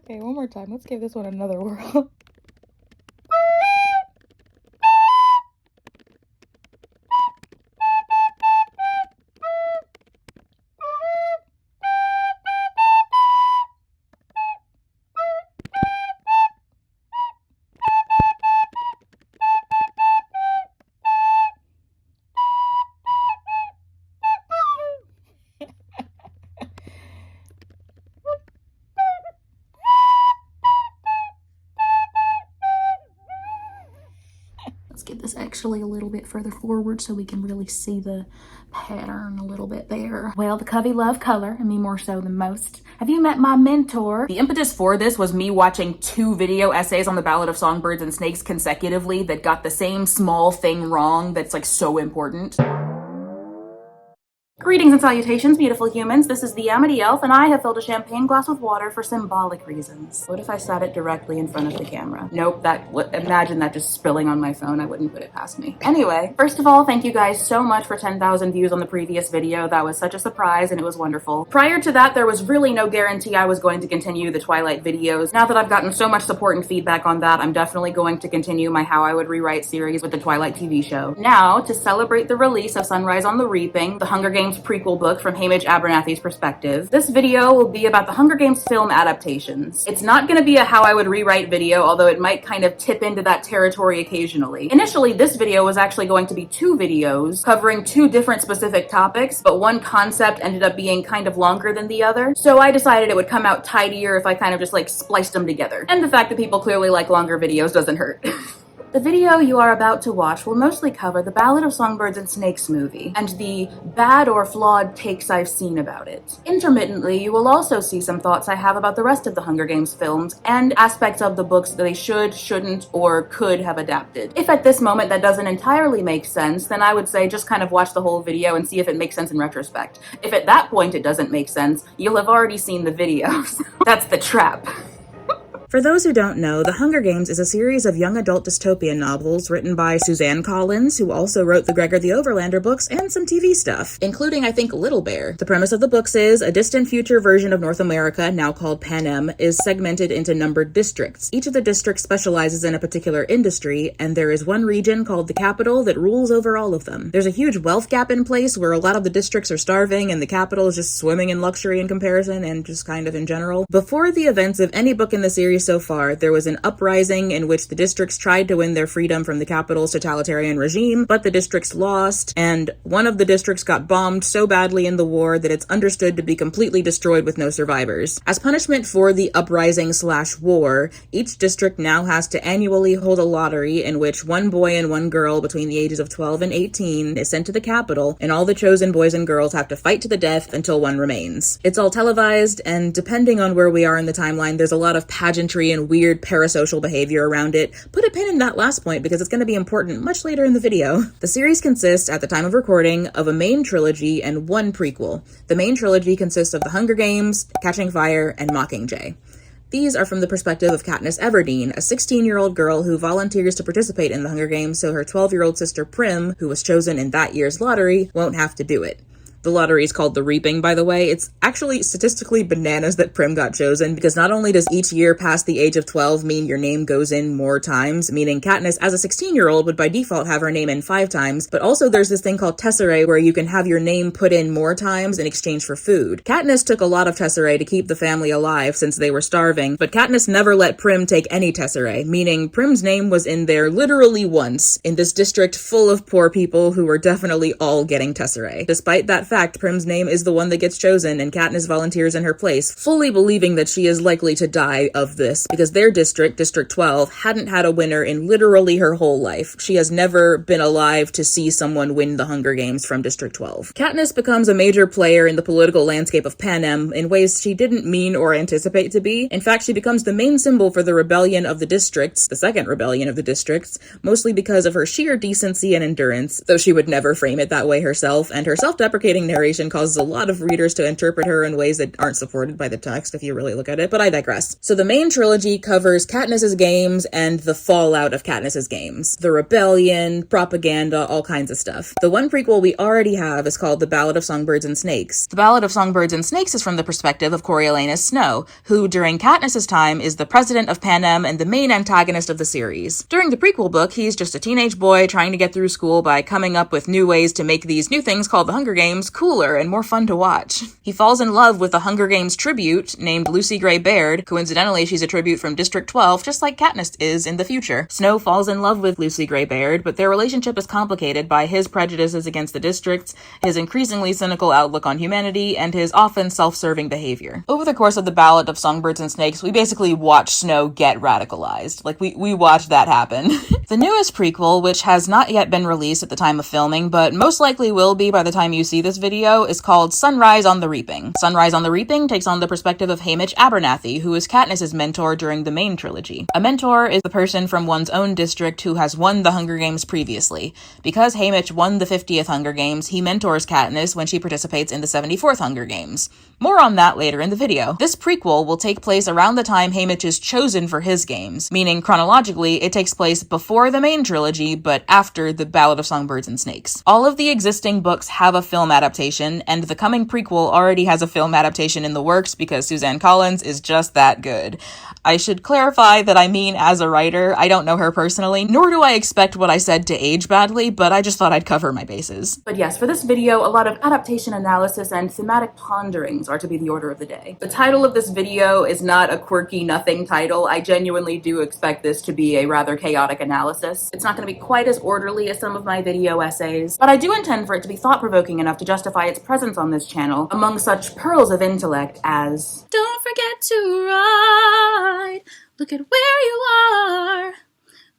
Okay, one more time. Let's give this one another whirl. Let's get this actually a little bit further forward so we can really see the pattern a little bit there. Well, the Covey love color, and me more so than most. Have you met my mentor? The impetus for this was me watching 2 video essays on the Ballad of Songbirds and Snakes consecutively that got the same small thing wrong that's like so important. Greetings and salutations, beautiful humans. This is the Amity Elf, and I have filled a champagne glass with water for symbolic reasons. What if I sat it directly in front of the camera? Nope, imagine that just spilling on my phone. I wouldn't put it past me. Anyway, first of all, thank you guys so much for 10,000 views on the previous video. That was such a surprise, and it was wonderful. Prior to that, there was really no guarantee I was going to continue the Twilight videos. Now that I've gotten so much support and feedback on that, I'm definitely going to continue my How I Would Rewrite series with the Twilight TV show. Now, to celebrate the release of Sunrise on the Reaping, the Hunger Games prequel book from Hamish Abernathy's perspective, this video will be about the Hunger Games film adaptations. It's not going to be a How I Would Rewrite video, although it might kind of tip into that territory occasionally. Initially, this video was actually going to be 2 videos covering 2 different specific topics, but one concept ended up being kind of longer than the other, so I decided it would come out tidier if I kind of just like spliced them together. And the fact that people clearly like longer videos doesn't hurt. The video you are about to watch will mostly cover the Ballad of Songbirds and Snakes movie, and the bad or flawed takes I've seen about it. Intermittently, you will also see some thoughts I have about the rest of the Hunger Games films, and aspects of the books that they should, shouldn't, or could have adapted. If at this moment that doesn't entirely make sense, then I would say just kind of watch the whole video and see if it makes sense in retrospect. If at that point it doesn't make sense, you'll have already seen the videos. That's the trap. For those who don't know, The Hunger Games is a series of young adult dystopian novels written by Suzanne Collins, who also wrote the Gregor the Overlander books and some TV stuff, including, I think, Little Bear. The premise of the books is a distant future version of North America, now called Panem, is segmented into numbered districts. Each of the districts specializes in a particular industry, and there is one region called the capital that rules over all of them. There's a huge wealth gap in place where a lot of the districts are starving, and the capital is just swimming in luxury in comparison, and just kind of in general. Before the events of any book in the series so far, there was an uprising in which the districts tried to win their freedom from the capital's totalitarian regime, but the districts lost, and one of the districts got bombed so badly in the war that it's understood to be completely destroyed with no survivors. As punishment for the uprising/war, each district now has to annually hold a lottery in which one boy and one girl between the ages of 12 and 18 is sent to the capital, and all the chosen boys and girls have to fight to the death until one remains. It's all televised, and depending on where we are in the timeline, there's a lot of pageantry and weird parasocial behavior around it. Put a pin in that last point because it's going to be important much later in the video. The series consists, at the time of recording, of a main trilogy and one prequel. The main trilogy consists of The Hunger Games, Catching Fire, and Mockingjay. These are from the perspective of Katniss Everdeen, a 16-year-old girl who volunteers to participate in the Hunger Games so her 12-year-old sister Prim, who was chosen in that year's lottery, won't have to do it. The lottery is called The Reaping, by the way. It's actually statistically bananas that Prim got chosen, because not only does each year past the age of 12 mean your name goes in more times, meaning Katniss, as a 16-year-old, would by default have her name in 5 times, but also there's this thing called tesserae where you can have your name put in more times in exchange for food. Katniss took a lot of tesserae to keep the family alive since they were starving, but Katniss never let Prim take any tesserae, meaning Prim's name was in there literally once, in this district full of poor people who were definitely all getting tesserae. Despite that fact, Prim's name is the one that gets chosen, and Katniss volunteers in her place, fully believing that she is likely to die of this, because their district, District 12, hadn't had a winner in literally her whole life. She has never been alive to see someone win the Hunger Games from District 12. Katniss becomes a major player in the political landscape of Panem in ways she didn't mean or anticipate to be. In fact, she becomes the main symbol for the rebellion of the districts, the second rebellion of the districts, mostly because of her sheer decency and endurance, though she would never frame it that way herself, and her self-deprecating overwriting narration causes a lot of readers to interpret her in ways that aren't supported by the text if you really look at it, but I digress. So the main trilogy covers Katniss's games and the fallout of Katniss's games. The rebellion, propaganda, all kinds of stuff. The one prequel we already have is called The Ballad of Songbirds and Snakes. The Ballad of Songbirds and Snakes is from the perspective of Coriolanus Snow, who during Katniss's time is the president of Panem and the main antagonist of the series. During the prequel book, he's just a teenage boy trying to get through school by coming up with new ways to make these new things called the Hunger Games cooler and more fun to watch. He falls in love with a Hunger Games tribute named Lucy Gray Baird. Coincidentally, she's a tribute from District 12, just like Katniss is in the future. Snow falls in love with Lucy Gray Baird, but their relationship is complicated by his prejudices against the districts, his increasingly cynical outlook on humanity, and his often self-serving behavior. Over the course of the Ballad of Songbirds and Snakes, we basically watch Snow get radicalized. Like, we watch that happen. The newest prequel, which has not yet been released at the time of filming, but most likely will be by the time you see this video, is called Sunrise on the Reaping. Sunrise on the Reaping takes on the perspective of Haymitch Abernathy, who is Katniss's mentor during the main trilogy. A mentor is the person from one's own district who has won the Hunger Games previously. Because Haymitch won the 50th Hunger Games, he mentors Katniss when she participates in the 74th Hunger Games. More on that later in the video. This prequel will take place around the time Haymitch is chosen for his games, meaning chronologically it takes place before the main trilogy but after the Ballad of Songbirds and Snakes. All of the existing books have a film adaptation, and the coming prequel already has a film adaptation in the works because Suzanne Collins is just that good. I should clarify that I mean as a writer. I don't know her personally, nor do I expect what I said to age badly, but I just thought I'd cover my bases. But yes, for this video, a lot of adaptation analysis and thematic ponderings are to be the order of the day. The title of this video is not a quirky nothing title. I genuinely do expect this to be a rather chaotic analysis. It's not going to be quite as orderly as some of my video essays, but I do intend for it to be thought-provoking enough to justify its presence on this channel among such pearls of intellect as don't forget to write, look at where you are,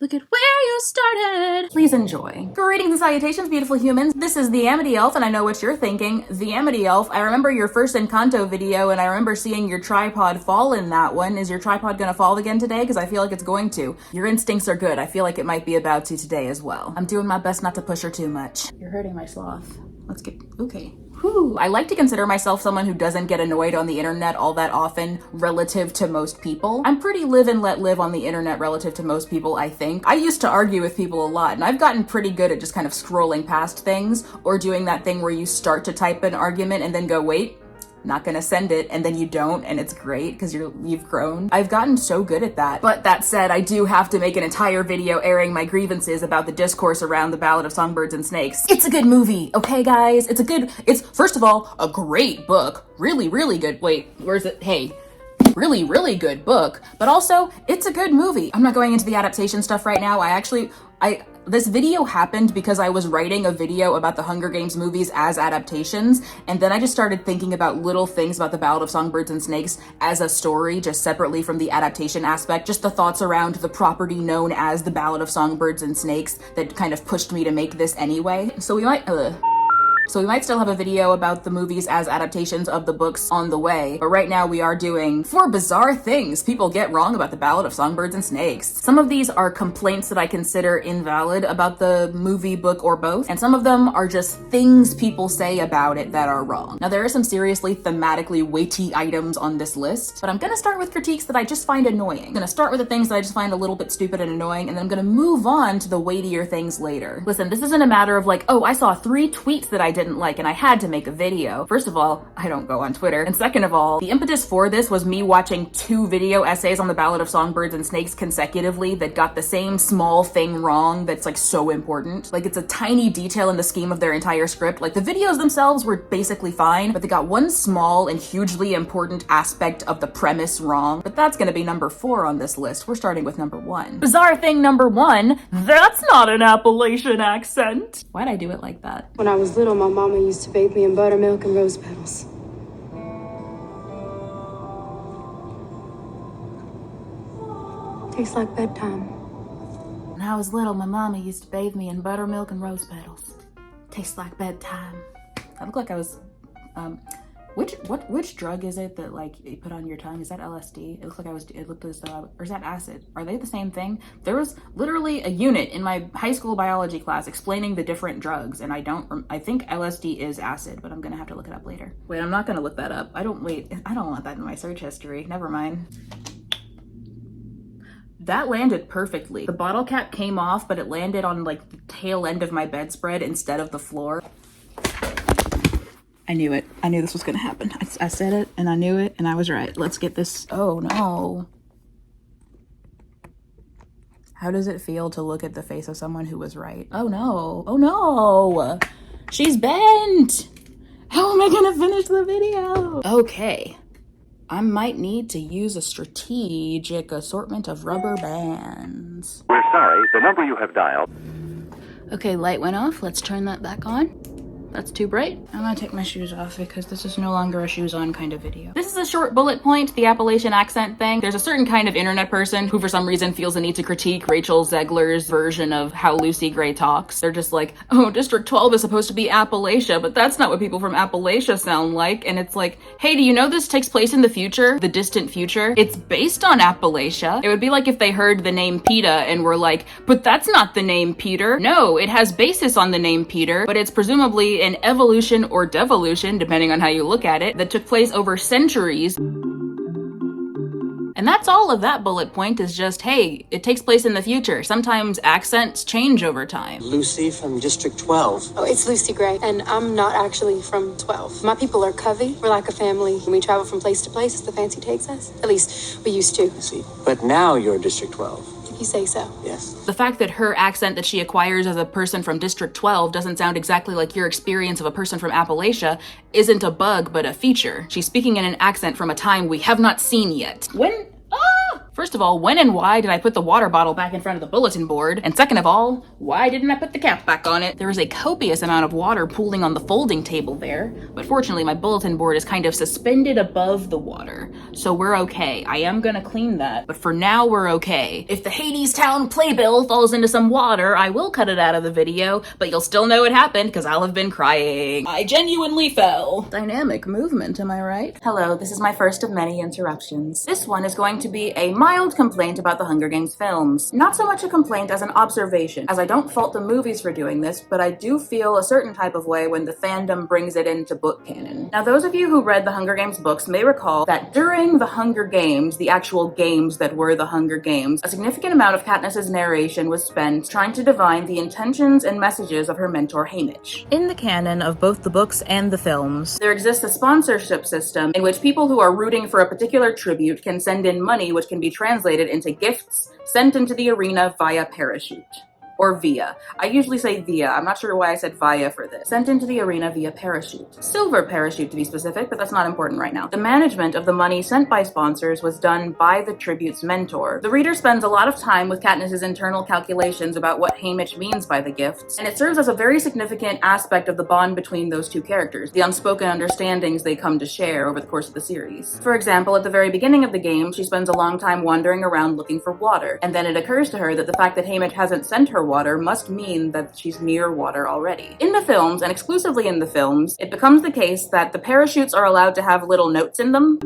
look at where you started. Please enjoy. Greetings and salutations, beautiful humans. This is the Amity Elf, and I know what you're thinking. The Amity Elf, I remember your first Encanto video, and I remember seeing your tripod fall in that one. Is your tripod gonna fall again today? Because I feel like it's going to. Your instincts are good. I feel like it might be about to today as well. I'm doing my best not to push her too much. You're hurting my sloth. Let's get, okay. Whew. I like to consider myself someone who doesn't get annoyed on the internet all that often relative to most people. I'm pretty live and let live on the internet relative to most people, I think. I used to argue with people a lot, and I've gotten pretty good at just kind of scrolling past things or doing that thing where you start to type an argument and then go, wait, not gonna send it, and then you don't, and it's great because you've grown. I've gotten so good at that. But that said, I do have to make an entire video airing my grievances about the discourse around the Ballad of Songbirds and Snakes. It's a good movie, okay guys? It's first of all, a great book. Really, really good. Wait, where's it? Hey. Really, really good book, but also it's a good movie. I'm not going into the adaptation stuff right now. This video happened because I was writing a video about the Hunger Games movies as adaptations, and then I just started thinking about little things about the Ballad of Songbirds and Snakes as a story, just separately from the adaptation aspect, just the thoughts around the property known as the Ballad of Songbirds and Snakes that kind of pushed me to make this anyway. So we might still have a video about the movies as adaptations of the books on the way, but right now we are doing 4 bizarre things people get wrong about the Ballad of Songbirds and Snakes. Some of these are complaints that I consider invalid about the movie, book, or both, and some of them are just things people say about it that are wrong. Now there are some seriously thematically weighty items on this list, but I'm gonna start with critiques that I just find annoying. I'm gonna start with the things that I just find a little bit stupid and annoying, and then I'm gonna move on to the weightier things later. Listen, this isn't a matter of like, oh, I saw 3 tweets that I didn't like and I had to make a video. First of all, I don't go on Twitter. And second of all, the impetus for this was me watching 2 video essays on the Ballad of Songbirds and Snakes consecutively that got the same small thing wrong that's like so important. Like it's a tiny detail in the scheme of their entire script. Like the videos themselves were basically fine, but they got one small and hugely important aspect of the premise wrong. But that's gonna be number 4 on this list. We're starting with number 1. Bizarre thing number 1, that's not an Appalachian accent. Why'd I do it like that? When I was little, my mama used to bathe me in buttermilk and rose petals. Tastes like bedtime. When I was little, my mama used to bathe me in buttermilk and rose petals. Tastes like bedtime. I look like I was, Which drug is it that like you put on your tongue? Is that LSD? It looks like it looked as though, or is that acid? Are they the same thing? There was literally a unit in my high school biology class explaining the different drugs, and I think LSD is acid, but I'm gonna have to look it up later. Wait, I'm not gonna look that up. I don't want that in my search history. Never mind. That landed perfectly. The bottle cap came off, but it landed on like the tail end of my bedspread instead of the floor. I knew it. I knew this was gonna happen. I said it and I knew it and I was right. Let's get this. Oh no. How does it feel to look at the face of someone who was right? Oh no. Oh no. She's bent. How am I gonna finish the video? Okay. I might need to use a strategic assortment of rubber bands. We're sorry, the number you have dialed. Okay, light went off. Let's turn that back on. That's too bright. I'm gonna take my shoes off because this is no longer a shoes on kind of video. This is a short bullet point, the Appalachian accent thing. There's a certain kind of internet person who for some reason feels the need to critique Rachel Zegler's version of how Lucy Gray talks. They're just like, oh, District 12 is supposed to be Appalachia, but that's not what people from Appalachia sound like. And it's like, hey, do you know this takes place in the future? The distant future? It's based on Appalachia. It would be like if they heard the name PETA and were like, but that's not the name Peter. No, it has basis on the name Peter, but it's presumably an evolution or devolution, depending on how you look at it, that took place over centuries. And that's all of that bullet point is just, hey, it takes place in the future. Sometimes accents change over time. Lucy from District 12. Oh, it's Lucy Gray, and I'm not actually from 12. My people are Covey. We're like a family. We travel from place to place as the fancy takes us. At least, we used to. I see. But now you're District 12. You say so. Yes. The fact that her accent that she acquires as a person from District 12 doesn't sound exactly like your experience of a person from Appalachia isn't a bug, but a feature. She's speaking in an accent from a time we have not seen yet. First of all, when and why did I put the water bottle back in front of the bulletin board? And second of all, why didn't I put the cap back on it? There is a copious amount of water pooling on the folding table there, but fortunately my bulletin board is kind of suspended above the water, so we're okay. I am gonna clean that, but for now we're okay. If the Hadestown playbill falls into some water, I will cut it out of the video, but you'll still know it happened because I'll have been crying. I genuinely fell. Dynamic movement, am I right? Hello, this is my first of many interruptions. This one is going to be a mild complaint about the Hunger Games films. Not so much a complaint as an observation, as I don't fault the movies for doing this, but I do feel a certain type of way when the fandom brings it into book canon. Now, those of you who read the Hunger Games books may recall that during the Hunger Games, the actual games that were the Hunger Games, a significant amount of Katniss's narration was spent trying to divine the intentions and messages of her mentor Haymitch. In the canon of both the books and the films, there exists a sponsorship system in which people who are rooting for a particular tribute can send in money which can be translated into gifts sent into the arena via parachute. Or via. I usually say via. I'm not sure why I said via for this. Sent into the arena via parachute. Silver parachute to be specific, but that's not important right now. The management of the money sent by sponsors was done by the tribute's mentor. The reader spends a lot of time with Katniss's internal calculations about what Haymitch means by the gifts, and it serves as a very significant aspect of the bond between those two characters, the unspoken understandings they come to share over the course of the series. For example, at the very beginning of the game, she spends a long time wandering around looking for water, and then it occurs to her that the fact that Haymitch hasn't sent her water must mean that she's near water already. In the films, and exclusively in the films, it becomes the case that the parachutes are allowed to have little notes in them.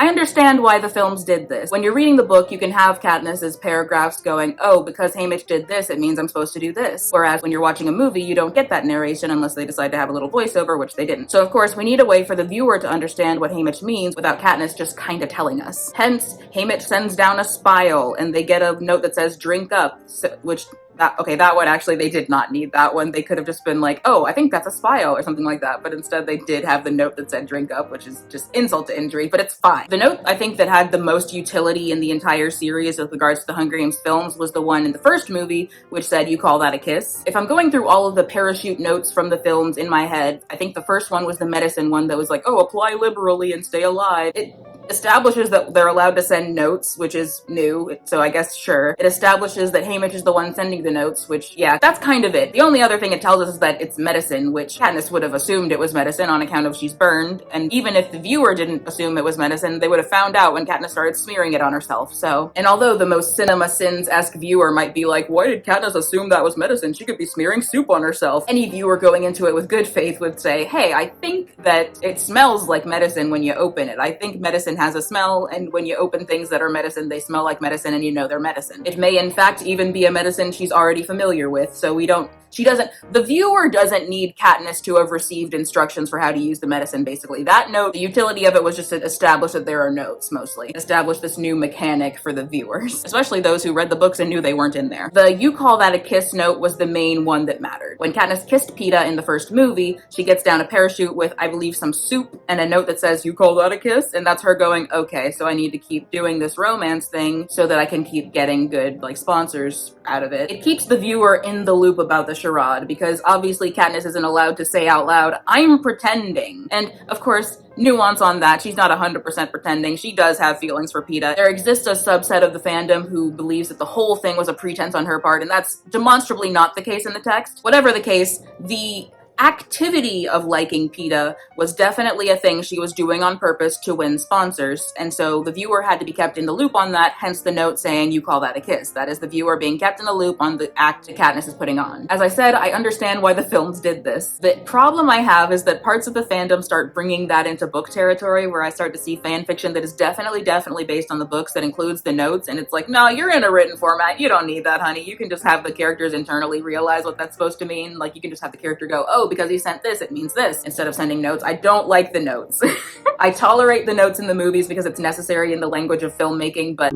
I understand why the films did this. When you're reading the book, you can have Katniss's paragraphs going, oh, because Haymitch did this, it means I'm supposed to do this. Whereas when you're watching a movie, you don't get that narration unless they decide to have a little voiceover, which they didn't. So of course, we need a way for the viewer to understand what Haymitch means without Katniss just kind of telling us. Hence, Haymitch sends down a spile, and they get a note that says, drink up, which... that one, actually, they did not need that one. They could have just been like, oh, I think that's a spile or something like that. But instead, they did have the note that said drink up, which is just insult to injury, but it's fine. The note, I think, that had the most utility in the entire series with regards to the Hunger Games films was the one in the first movie, which said, you call that a kiss. If I'm going through all of the parachute notes from the films in my head, I think the first one was the medicine one that was like, oh, apply liberally and stay alive. establishes that they're allowed to send notes, which is new, so I guess sure. It establishes that Haymitch is the one sending the notes, which, yeah, that's kind of it. The only other thing it tells us is that it's medicine, which Katniss would have assumed it was medicine on account of she's burned, and even if the viewer didn't assume it was medicine, they would have found out when Katniss started smearing it on herself, so. And although the most Cinema Sins-esque viewer might be like, why did Katniss assume that was medicine? She could be smearing soup on herself. Any viewer going into it with good faith would say, hey, I think that it smells like medicine when you open it. I think medicine has a smell, and when you open things that are medicine, they smell like medicine and you know they're medicine. It may in fact even be a medicine she's already familiar with, so the viewer doesn't need Katniss to have received instructions for how to use the medicine, basically. That note, the utility of it was just to establish that there are notes, mostly. Establish this new mechanic for the viewers, especially those who read the books and knew they weren't in there. The "you call that a kiss" note was the main one that mattered. When Katniss kissed Peeta in the first movie, she gets down a parachute with, I believe, some soup and a note that says, "You call that a kiss?" And that's her going, okay, so I need to keep doing this romance thing so that I can keep getting good, like, sponsors out of it. It keeps the viewer in the loop about the charade, because obviously Katniss isn't allowed to say out loud, I'm pretending. And, of course, nuance on that, she's not 100% pretending. She does have feelings for Peeta. There exists a subset of the fandom who believes that the whole thing was a pretense on her part, and that's demonstrably not the case in the text. Whatever the case, the activity of liking Peeta was definitely a thing she was doing on purpose to win sponsors, and so the viewer had to be kept in the loop on that, hence the note saying, you call that a kiss. That is the viewer being kept in the loop on the act that Katniss is putting on. As I said, I understand why the films did this. The problem I have is that parts of the fandom start bringing that into book territory, where I start to see fan fiction that is definitely based on the books that includes the notes, and it's like, no, you're in a written format, you don't need that, honey. You can just have the characters internally realize what that's supposed to mean. Like, you can just have the character go, oh, because he sent this, it means this, instead of sending notes. I don't like the notes. I tolerate the notes in the movies because it's necessary in the language of filmmaking, but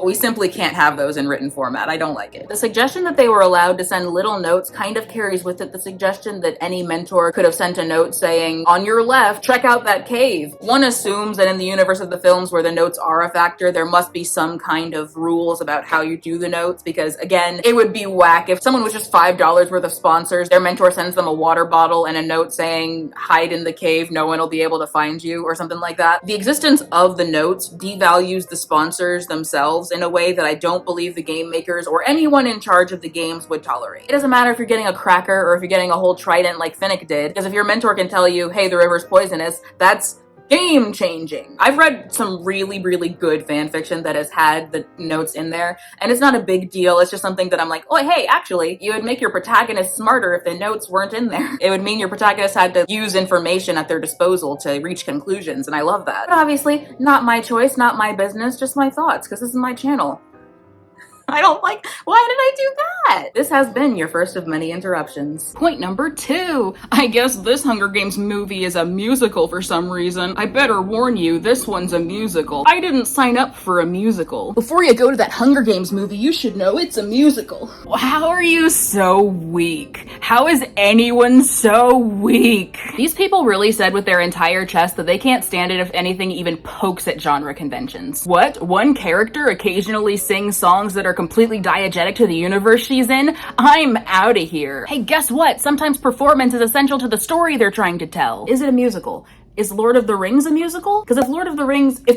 we simply can't have those in written format. I don't like it. The suggestion that they were allowed to send little notes kind of carries with it the suggestion that any mentor could have sent a note saying, on your left, check out that cave. One assumes that in the universe of the films where the notes are a factor, there must be some kind of rules about how you do the notes, because again, it would be whack if someone was just $5 worth of sponsors, their mentor sends them a water bottle and a note saying, hide in the cave, no one will be able to find you, or something like that. The existence of the notes devalues the sponsors themselves in a way that I don't believe the game makers or anyone in charge of the games would tolerate. It doesn't matter if you're getting a cracker or if you're getting a whole trident like Finnick did, because if your mentor can tell you, hey, the river's poisonous, that's game changing. I've read some really good fan fiction that has had the notes in there, and it's not a big deal. It's just something that I'm like, oh, hey, actually, you would make your protagonist smarter if the notes weren't in there. It would mean your protagonist had to use information at their disposal to reach conclusions, and I love that. But obviously, not my choice, not my business, just my thoughts, because this is my channel. I don't like, why did I do that? This has been your first of many interruptions. Point number 2. I guess this Hunger Games movie is a musical for some reason. I better warn you, this one's a musical. I didn't sign up for a musical. Before you go to that Hunger Games movie, you should know it's a musical. How are you so weak? How is anyone so weak? These people really said with their entire chest that they can't stand it if anything even pokes at genre conventions. What? One character occasionally sings songs that are completely diegetic to the universe she's in? I'm out of here. Hey, guess what? Sometimes performance is essential to the story they're trying to tell. Is it a musical? Is Lord of the Rings a musical? Because if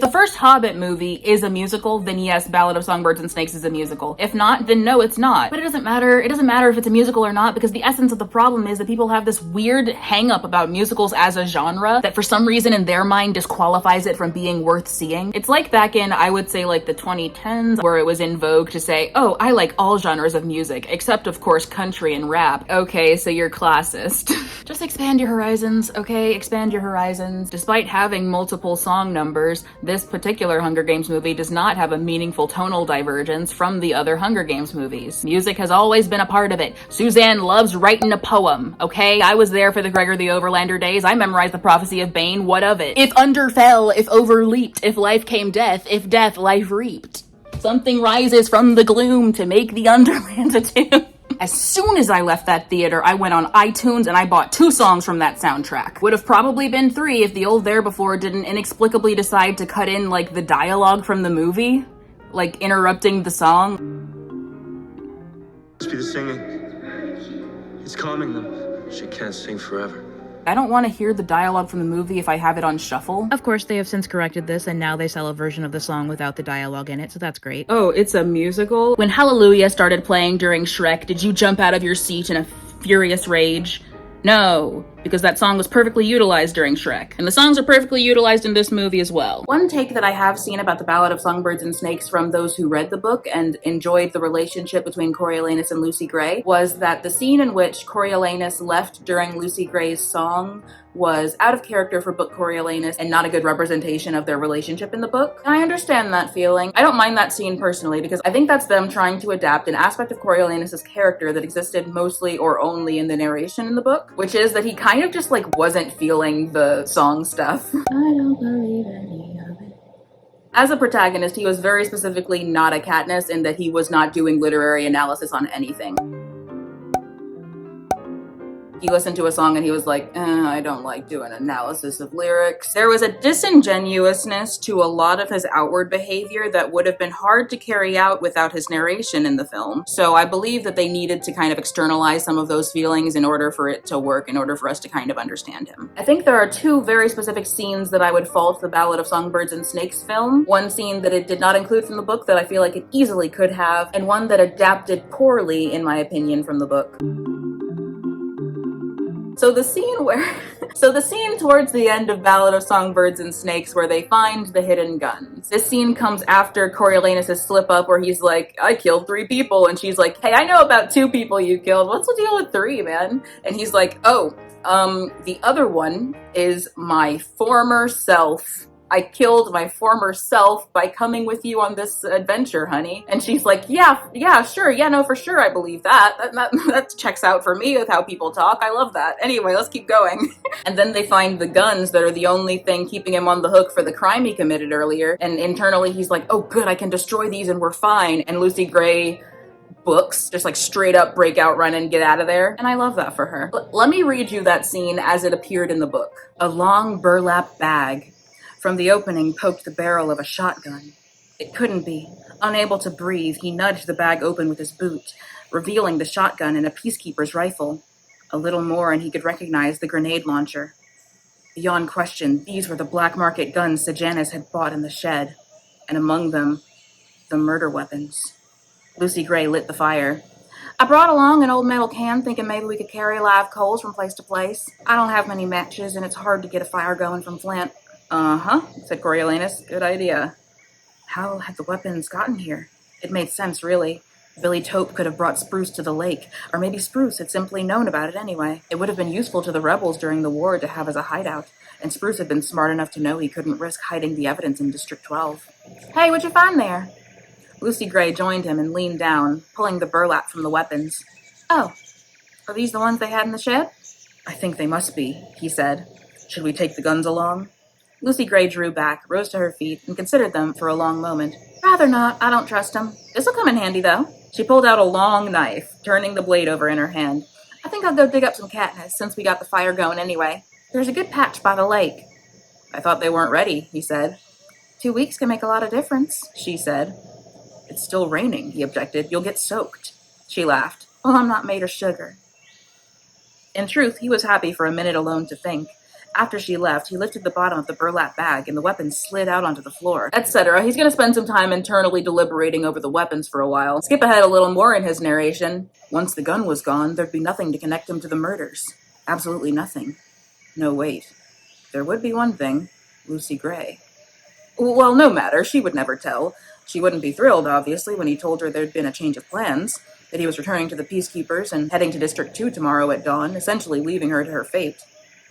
the first Hobbit movie is a musical, then yes, Ballad of Songbirds and Snakes is a musical. If not, then no, it's not. But it doesn't matter. It doesn't matter if it's a musical or not, because the essence of the problem is that people have this weird hang-up about musicals as a genre that for some reason in their mind disqualifies it from being worth seeing. It's like back in, I would say, like the 2010s, where it was in vogue to say, oh, I like all genres of music, except of course country and rap. Okay, so you're classist. Just expand your horizons, okay? Expand your horizons. Despite having multiple song numbers, this particular Hunger Games movie does not have a meaningful tonal divergence from the other Hunger Games movies. Music has always been a part of it. Suzanne loves writing a poem, okay? I was there for the Gregor the Overlander days. I memorized the Prophecy of Bane. What of it? If under fell, if over leaped, if life came death, if death life reaped. Something rises from the gloom to make the underlands a tune. As soon as I left that theater, I went on iTunes and I bought 2 songs from that soundtrack. Would have probably been 3 if the old There Before didn't inexplicably decide to cut in, like, the dialogue from the movie. Like, interrupting the song. Must be the singing. It's calming them. She can't sing forever. I don't want to hear the dialogue from the movie if I have it on shuffle. Of course, they have since corrected this, and now they sell a version of the song without the dialogue in it, so that's great. Oh, it's a musical? When Hallelujah started playing during Shrek, did you jump out of your seat in a furious rage? No, because that song was perfectly utilized during Shrek. And the songs are perfectly utilized in this movie as well. One take that I have seen about the Ballad of Songbirds and Snakes from those who read the book and enjoyed the relationship between Coriolanus and Lucy Gray was that the scene in which Coriolanus left during Lucy Gray's song was out of character for book Coriolanus and not a good representation of their relationship in the book. And I understand that feeling. I don't mind that scene personally because I think that's them trying to adapt an aspect of Coriolanus' character that existed mostly or only in the narration in the book, which is that he kind of just like wasn't feeling the song stuff. I don't believe any of it. As a protagonist, he was very specifically not a Katniss in that he was not doing literary analysis on anything. He listened to a song and he was like, I don't like doing analysis of lyrics. There was a disingenuousness to a lot of his outward behavior that would have been hard to carry out without his narration in the film. So I believe that they needed to kind of externalize some of those feelings in order for it to work, in order for us to kind of understand him. I think there are two very specific scenes that I would fault the Ballad of Songbirds and Snakes film. One scene that it did not include from the book that I feel like it easily could have, and one that adapted poorly, in my opinion, from the book. So the scene towards the end of Ballad of Songbirds and Snakes where they find the hidden guns. This scene comes after Coriolanus' slip up where he's like, I killed 3 people, and she's like, hey, I know about 2 people you killed. What's the deal with 3, man? And he's like, the other one is my former self. I killed my former self by coming with you on this adventure, honey. And she's like, yeah, sure. Yeah, no, for sure. I believe that. That checks out for me with how people talk. I love that. Anyway, let's keep going. And then they find the guns that are the only thing keeping him on the hook for the crime he committed earlier. And internally he's like, oh, good, I can destroy these and we're fine. And Lucy Gray books, just like straight up break out, run and get out of there. And I love that for her. Let me read you that scene as it appeared in the book. A long burlap bag. From the opening poked the barrel of a shotgun. It couldn't be. Unable to breathe, he nudged the bag open with his boot, revealing the shotgun and a peacekeeper's rifle. A little more and he could recognize the grenade launcher. Beyond question, these were the black market guns Sejanus had bought in the shed, and among them, the murder weapons. Lucy Gray lit the fire. I brought along an old metal can thinking maybe we could carry live coals from place to place. I don't have many matches and it's hard to get a fire going from flint. Uh-huh, said Coriolanus. Good idea. How had the weapons gotten here? It made sense, really. Billy Tope could have brought Spruce to the lake, or maybe Spruce had simply known about it anyway. It would have been useful to the rebels during the war to have as a hideout, and Spruce had been smart enough to know he couldn't risk hiding the evidence in District 12. Hey, what'd you find there? Lucy Gray joined him and leaned down, pulling the burlap from the weapons. Oh, are these the ones they had in the shed? I think they must be, he said. Should we take the guns along? Lucy Gray drew back, rose to her feet, and considered them for a long moment. Rather not. I don't trust them. This'll come in handy, though. She pulled out a long knife, turning the blade over in her hand. I think I'll go dig up some Katniss, since we got the fire going anyway. There's a good patch by the lake. I thought they weren't ready, he said. 2 weeks can make a lot of difference, she said. It's still raining, he objected. You'll get soaked. She laughed. Well, I'm not made of sugar. In truth, he was happy for a minute alone to think. After she left, he lifted the bottom of the burlap bag and the weapons slid out onto the floor, etc. He's going to spend some time internally deliberating over the weapons for a while. Skip ahead a little more in his narration. Once the gun was gone, there'd be nothing to connect him to the murders. Absolutely nothing. No, wait. There would be one thing. Lucy Gray. Well, no matter. She would never tell. She wouldn't be thrilled, obviously, when he told her there'd been a change of plans, that he was returning to the Peacekeepers and heading to District 2 tomorrow at dawn, essentially leaving her to her fate.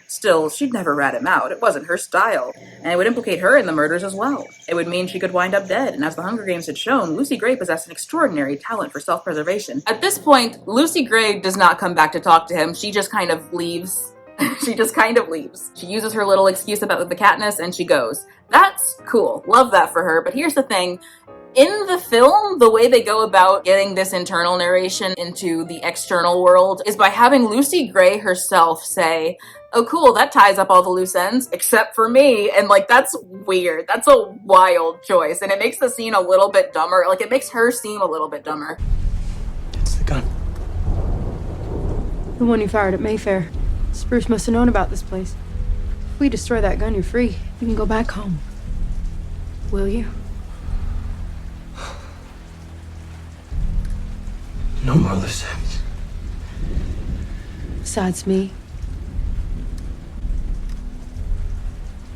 Still, she'd never rat him out. It wasn't her style. And it would implicate her in the murders as well. It would mean she could wind up dead, and as the Hunger Games had shown, Lucy Gray possessed an extraordinary talent for self-preservation. At this point, Lucy Gray does not come back to talk to him. She just kind of leaves. She uses her little excuse about the Katniss, and she goes. That's cool. Love that for her. But here's the thing. In the film, the way they go about getting this internal narration into the external world is by having Lucy Gray herself say, oh cool, that ties up all the loose ends, except for me. And like, that's weird. That's a wild choice. And it makes the scene a little bit dumber. Like, it makes her seem a little bit dumber. It's the gun. The one you fired at Mayfair. Spruce must have known about this place. If we destroy that gun, you're free. You can go back home. Will you? No more loose ends. Besides me.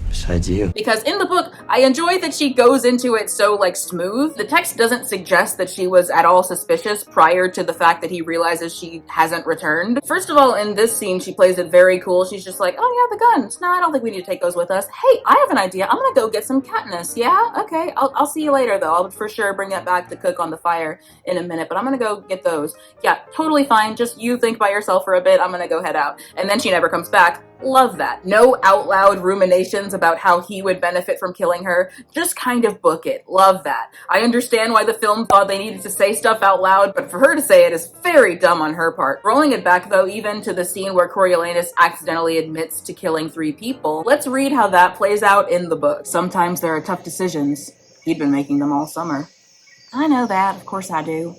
Besides you. Because in the book, I enjoy that she goes into it so, like, smooth. The text doesn't suggest that she was at all suspicious prior to the fact that he realizes she hasn't returned. First of all, in this scene, she plays it very cool. She's just like, oh yeah, the guns. No, I don't think we need to take those with us. Hey, I have an idea. I'm gonna go get some Katniss. Yeah? Okay. I'll see you later, though. I'll for sure bring that back to cook on the fire in a minute, but I'm gonna go get those. Yeah, totally fine. Just you think by yourself for a bit. I'm gonna go head out. And then she never comes back. Love that. No out loud ruminations about how he would benefit from killing her. Just kind of book it. Love that. I understand why the film thought they needed to say stuff out loud, but for her to say it is very dumb on her part. Rolling it back though, even to the scene where Coriolanus accidentally admits to killing 3 people, let's read how that plays out in the book. Sometimes there are tough decisions. He'd been making them all summer. I know that, of course I do.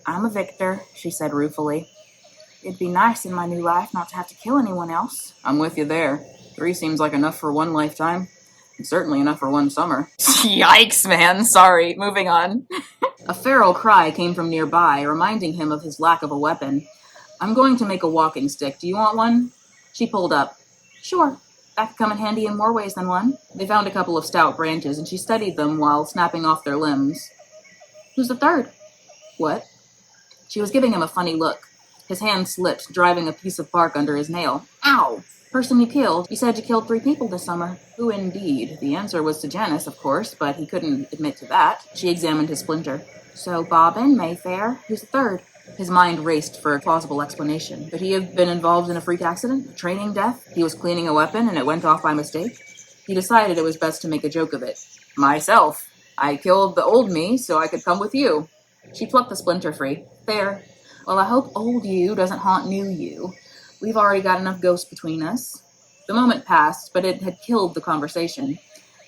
I'm a victor, she said ruefully. It'd be nice in my new life not to have to kill anyone else. I'm with you there. 3 seems like enough for 1 lifetime. And certainly enough for 1 summer. Yikes, man. Sorry. Moving on. A feral cry came from nearby, reminding him of his lack of a weapon. I'm going to make a walking stick. Do you want one? She pulled up. Sure. That could come in handy in more ways than one. They found a couple of stout branches, and she studied them while snapping off their limbs. Who's the 3rd? What? She was giving him a funny look. His hand slipped, driving a piece of bark under his nail. Ow! Person you killed. You said you killed 3 people this summer. Who indeed? The answer was to Janice, of course, but he couldn't admit to that. She examined his splinter. So Bobbin, Mayfair, who's the 3rd? His mind raced for a plausible explanation. Could he have been involved in a freak accident? A training death? He was cleaning a weapon and it went off by mistake? He decided it was best to make a joke of it. Myself. I killed the old me so I could come with you. She plucked the splinter free. There. Well, I hope old you doesn't haunt new you. We've already got enough ghosts between us. The moment passed, but it had killed the conversation.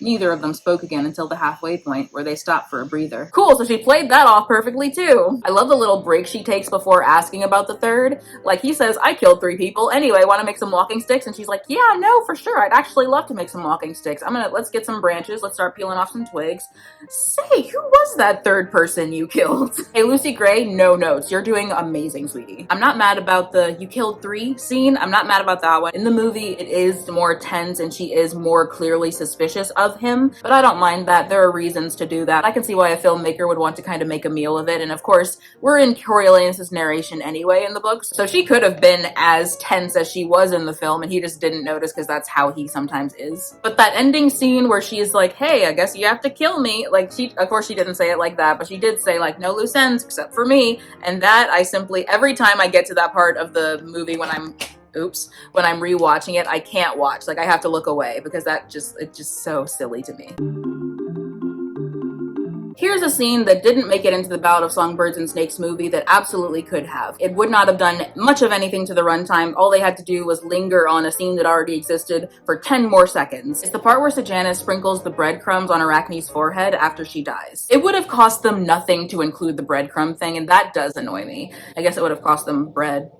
Neither of them spoke again until the halfway point, where they stopped for a breather. Cool, so she played that off perfectly too. I love the little break she takes before asking about the 3rd. Like, he says, I killed 3 people. Anyway, want to make some walking sticks? And she's like, yeah, no, for sure. I'd actually love to make some walking sticks. Let's get some branches. Let's start peeling off some twigs. Say, who was that 3rd person you killed? Hey, Lucy Gray, no notes. You're doing amazing, sweetie. I'm not mad about the you killed 3 scene. I'm not mad about that one. In the movie, it is more tense and she is more clearly suspicious of him, but I don't mind that. There are reasons to do that. I can see why a filmmaker would want to kind of make a meal of it, and of course, we're in Coriolanus' narration anyway in the books, so she could have been as tense as she was in the film, and he just didn't notice because that's how he sometimes is. But that ending scene where she's like, hey, I guess you have to kill me, like, of course she didn't say it like that, but she did say, like, no loose ends except for me, and that I simply, every time I get to that part of the movie when I'm rewatching it, I can't watch. Like, I have to look away because it's just so silly to me. Here's a scene that didn't make it into the Ballad of Songbirds and Snakes movie that absolutely could have. It would not have done much of anything to the runtime. All they had to do was linger on a scene that already existed for 10 more seconds. It's the part where Sejanus sprinkles the breadcrumbs on Arachne's forehead after she dies. It would have cost them nothing to include the breadcrumb thing, and that does annoy me. I guess it would have cost them bread.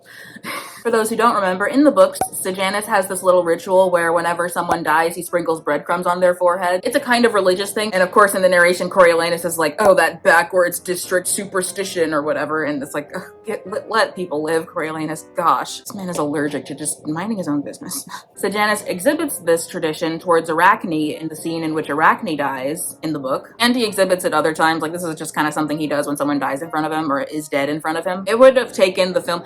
For those who don't remember, in the books, Sejanus has this little ritual where whenever someone dies, he sprinkles breadcrumbs on their forehead. It's a kind of religious thing, and of course in the narration, Coriolanus is like, oh, that backwards district superstition or whatever, and it's like, let people live, Coriolanus. Gosh, this man is allergic to just minding his own business. Sejanus exhibits this tradition towards Arachne in the scene in which Arachne dies in the book, and he exhibits it other times. Like, this is just kind of something he does when someone dies in front of him or is dead in front of him. It would have taken the film,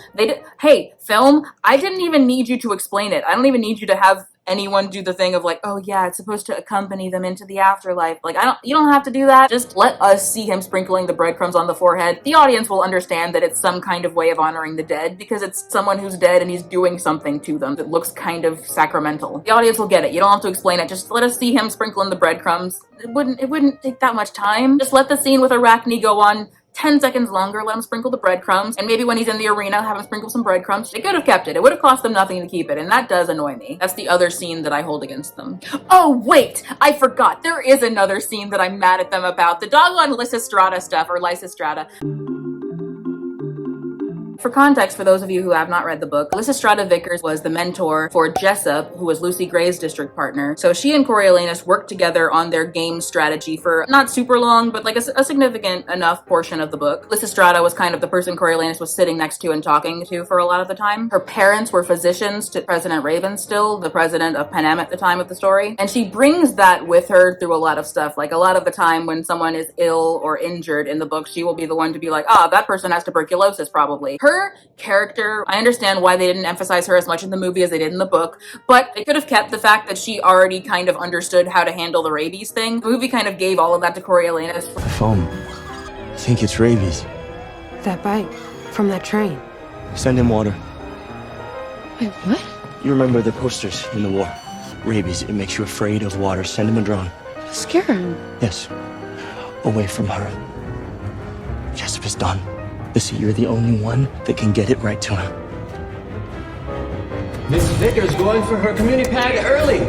hey, film, I didn't even need you to explain it. I don't even need you to have anyone do the thing of like, oh yeah, it's supposed to accompany them into the afterlife. Like, you don't have to do that. Just let us see him sprinkling the breadcrumbs on the forehead. The audience will understand that it's some kind of way of honoring the dead because it's someone who's dead and he's doing something to them that looks kind of sacramental. The audience will get it. You don't have to explain it. Just let us see him sprinkling the breadcrumbs. It wouldn't take that much time. Just let the scene with Arachne go on 10 seconds longer, let him sprinkle the breadcrumbs, and maybe when he's in the arena, have him sprinkle some breadcrumbs. They could have kept it. It would have cost them nothing to keep it, and that does annoy me. That's the other scene that I hold against them. Oh, wait! I forgot. There is another scene that I'm mad at them about. The doggone Lysistrata stuff, or Lysistrata. For context, for those of you who have not read the book, Lysistrata Vickers was the mentor for Jessup, who was Lucy Gray's district partner. So she and Coriolanus worked together on their game strategy for not super long, but like a significant enough portion of the book. Lysistrata was kind of the person Coriolanus was sitting next to and talking to for a lot of the time. Her parents were physicians to President Ravenstill, the president of Panem at the time of the story. And she brings that with her through a lot of stuff. Like a lot of the time when someone is ill or injured in the book, she will be the one to be like, that person has tuberculosis probably. Her character, I understand why they didn't emphasize her as much in the movie as they did in the book, but they could have kept the fact that she already kind of understood how to handle the rabies thing. The movie kind of gave all of that to Coriolanus. The foam. I think it's rabies. That bite from that train. Send him water. Wait, what? You remember the posters in the war? Rabies, it makes you afraid of water. Send him a drone. Scare him. Yes. Away from her. Jessup is done. Listen, you're the only one that can get it right to him. Miss Vickers going for her community pag early.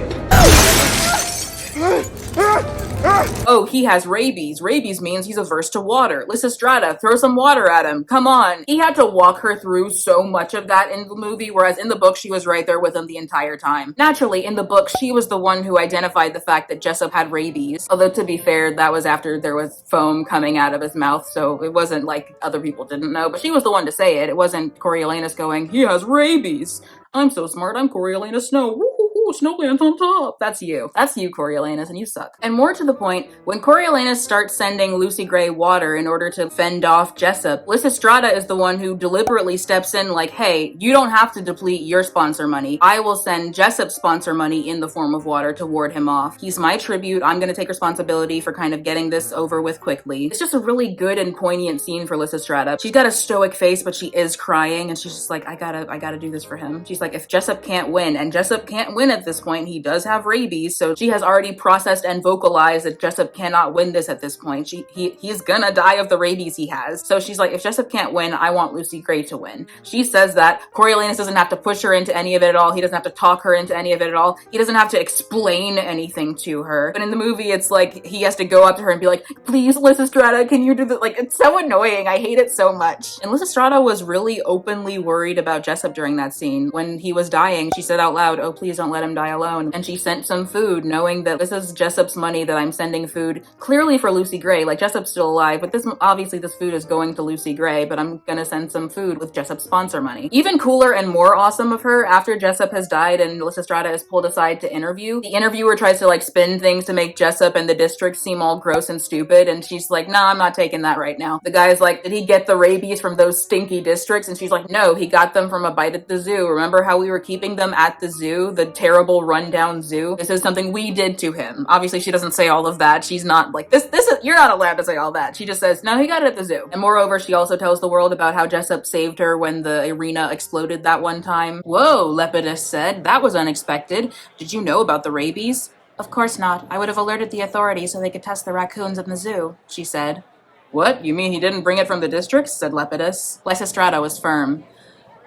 Oh, he has rabies. Rabies means he's averse to water. Lysistrata, throw some water at him. Come on. He had to walk her through so much of that in the movie, whereas in the book, she was right there with him the entire time. Naturally, in the book, she was the one who identified the fact that Jessup had rabies. Although, to be fair, that was after there was foam coming out of his mouth, so it wasn't like other people didn't know. But she was the one to say it. It wasn't Coriolanus going, he has rabies. I'm so smart, I'm Coriolanus Snow. Woo-hoo-hoo, Snowlands on top. That's you. That's you, Coriolanus, and you suck. And more to the point, when Coriolanus starts sending Lucy Gray water in order to fend off Jessup, Lysistrata is the one who deliberately steps in like, hey, you don't have to deplete your sponsor money. I will send Jessup's sponsor money in the form of water to ward him off. He's my tribute. I'm gonna take responsibility for kind of getting this over with quickly. It's just a really good and poignant scene for Lysistrata. She's got a stoic face, but she is crying, and she's just like, I gotta do this for him. She's like, if Jessup can't win, and Jessup can't win at this point, he does have rabies, so she has already processed and vocalized that Jessup cannot win this at this point. He's gonna die of the rabies he has. So she's like, if Jessup can't win, I want Lucy Gray to win. She says that. Coriolanus doesn't have to push her into any of it at all. He doesn't have to talk her into any of it at all. He doesn't have to explain anything to her. But in the movie, it's like, he has to go up to her and be like, please, Lysistrata, can you do that? Like, it's so annoying. I hate it so much. And Lysistrata was really openly worried about Jessup during that scene. When he was dying, she said out loud, oh, please don't let him die alone. And she sent some food, knowing that this is Jessup's money that I'm sending food, clearly for Lucy Gray. Like, Jessup's still alive, but obviously this food is going to Lucy Gray, but I'm gonna send some food with Jessup's sponsor money. Even cooler and more awesome of her, after Jessup has died and Lysistrata is pulled aside to interview, the interviewer tries to like spin things to make Jessup and the district seem all gross and stupid, and she's like, nah, I'm not taking that right now. The guy's like, did he get the rabies from those stinky districts? And she's like, no, he got them from a bite at the zoo. Remember how we were keeping them at the zoo, the terrible rundown zoo? This is something we did to him. Obviously, she doesn't say all of that. She's not like, this is, you're not allowed to say all that. She just says, no, he got it at the zoo. And moreover, she also tells the world about how Jessup saved her when the arena exploded that one time. Whoa, Lepidus said. That was unexpected. Did you know about the rabies? Of course not. I would have alerted the authorities so they could test the raccoons in the zoo, she said. What? You mean he didn't bring it from the districts? Said Lepidus. Lysistrata was firm.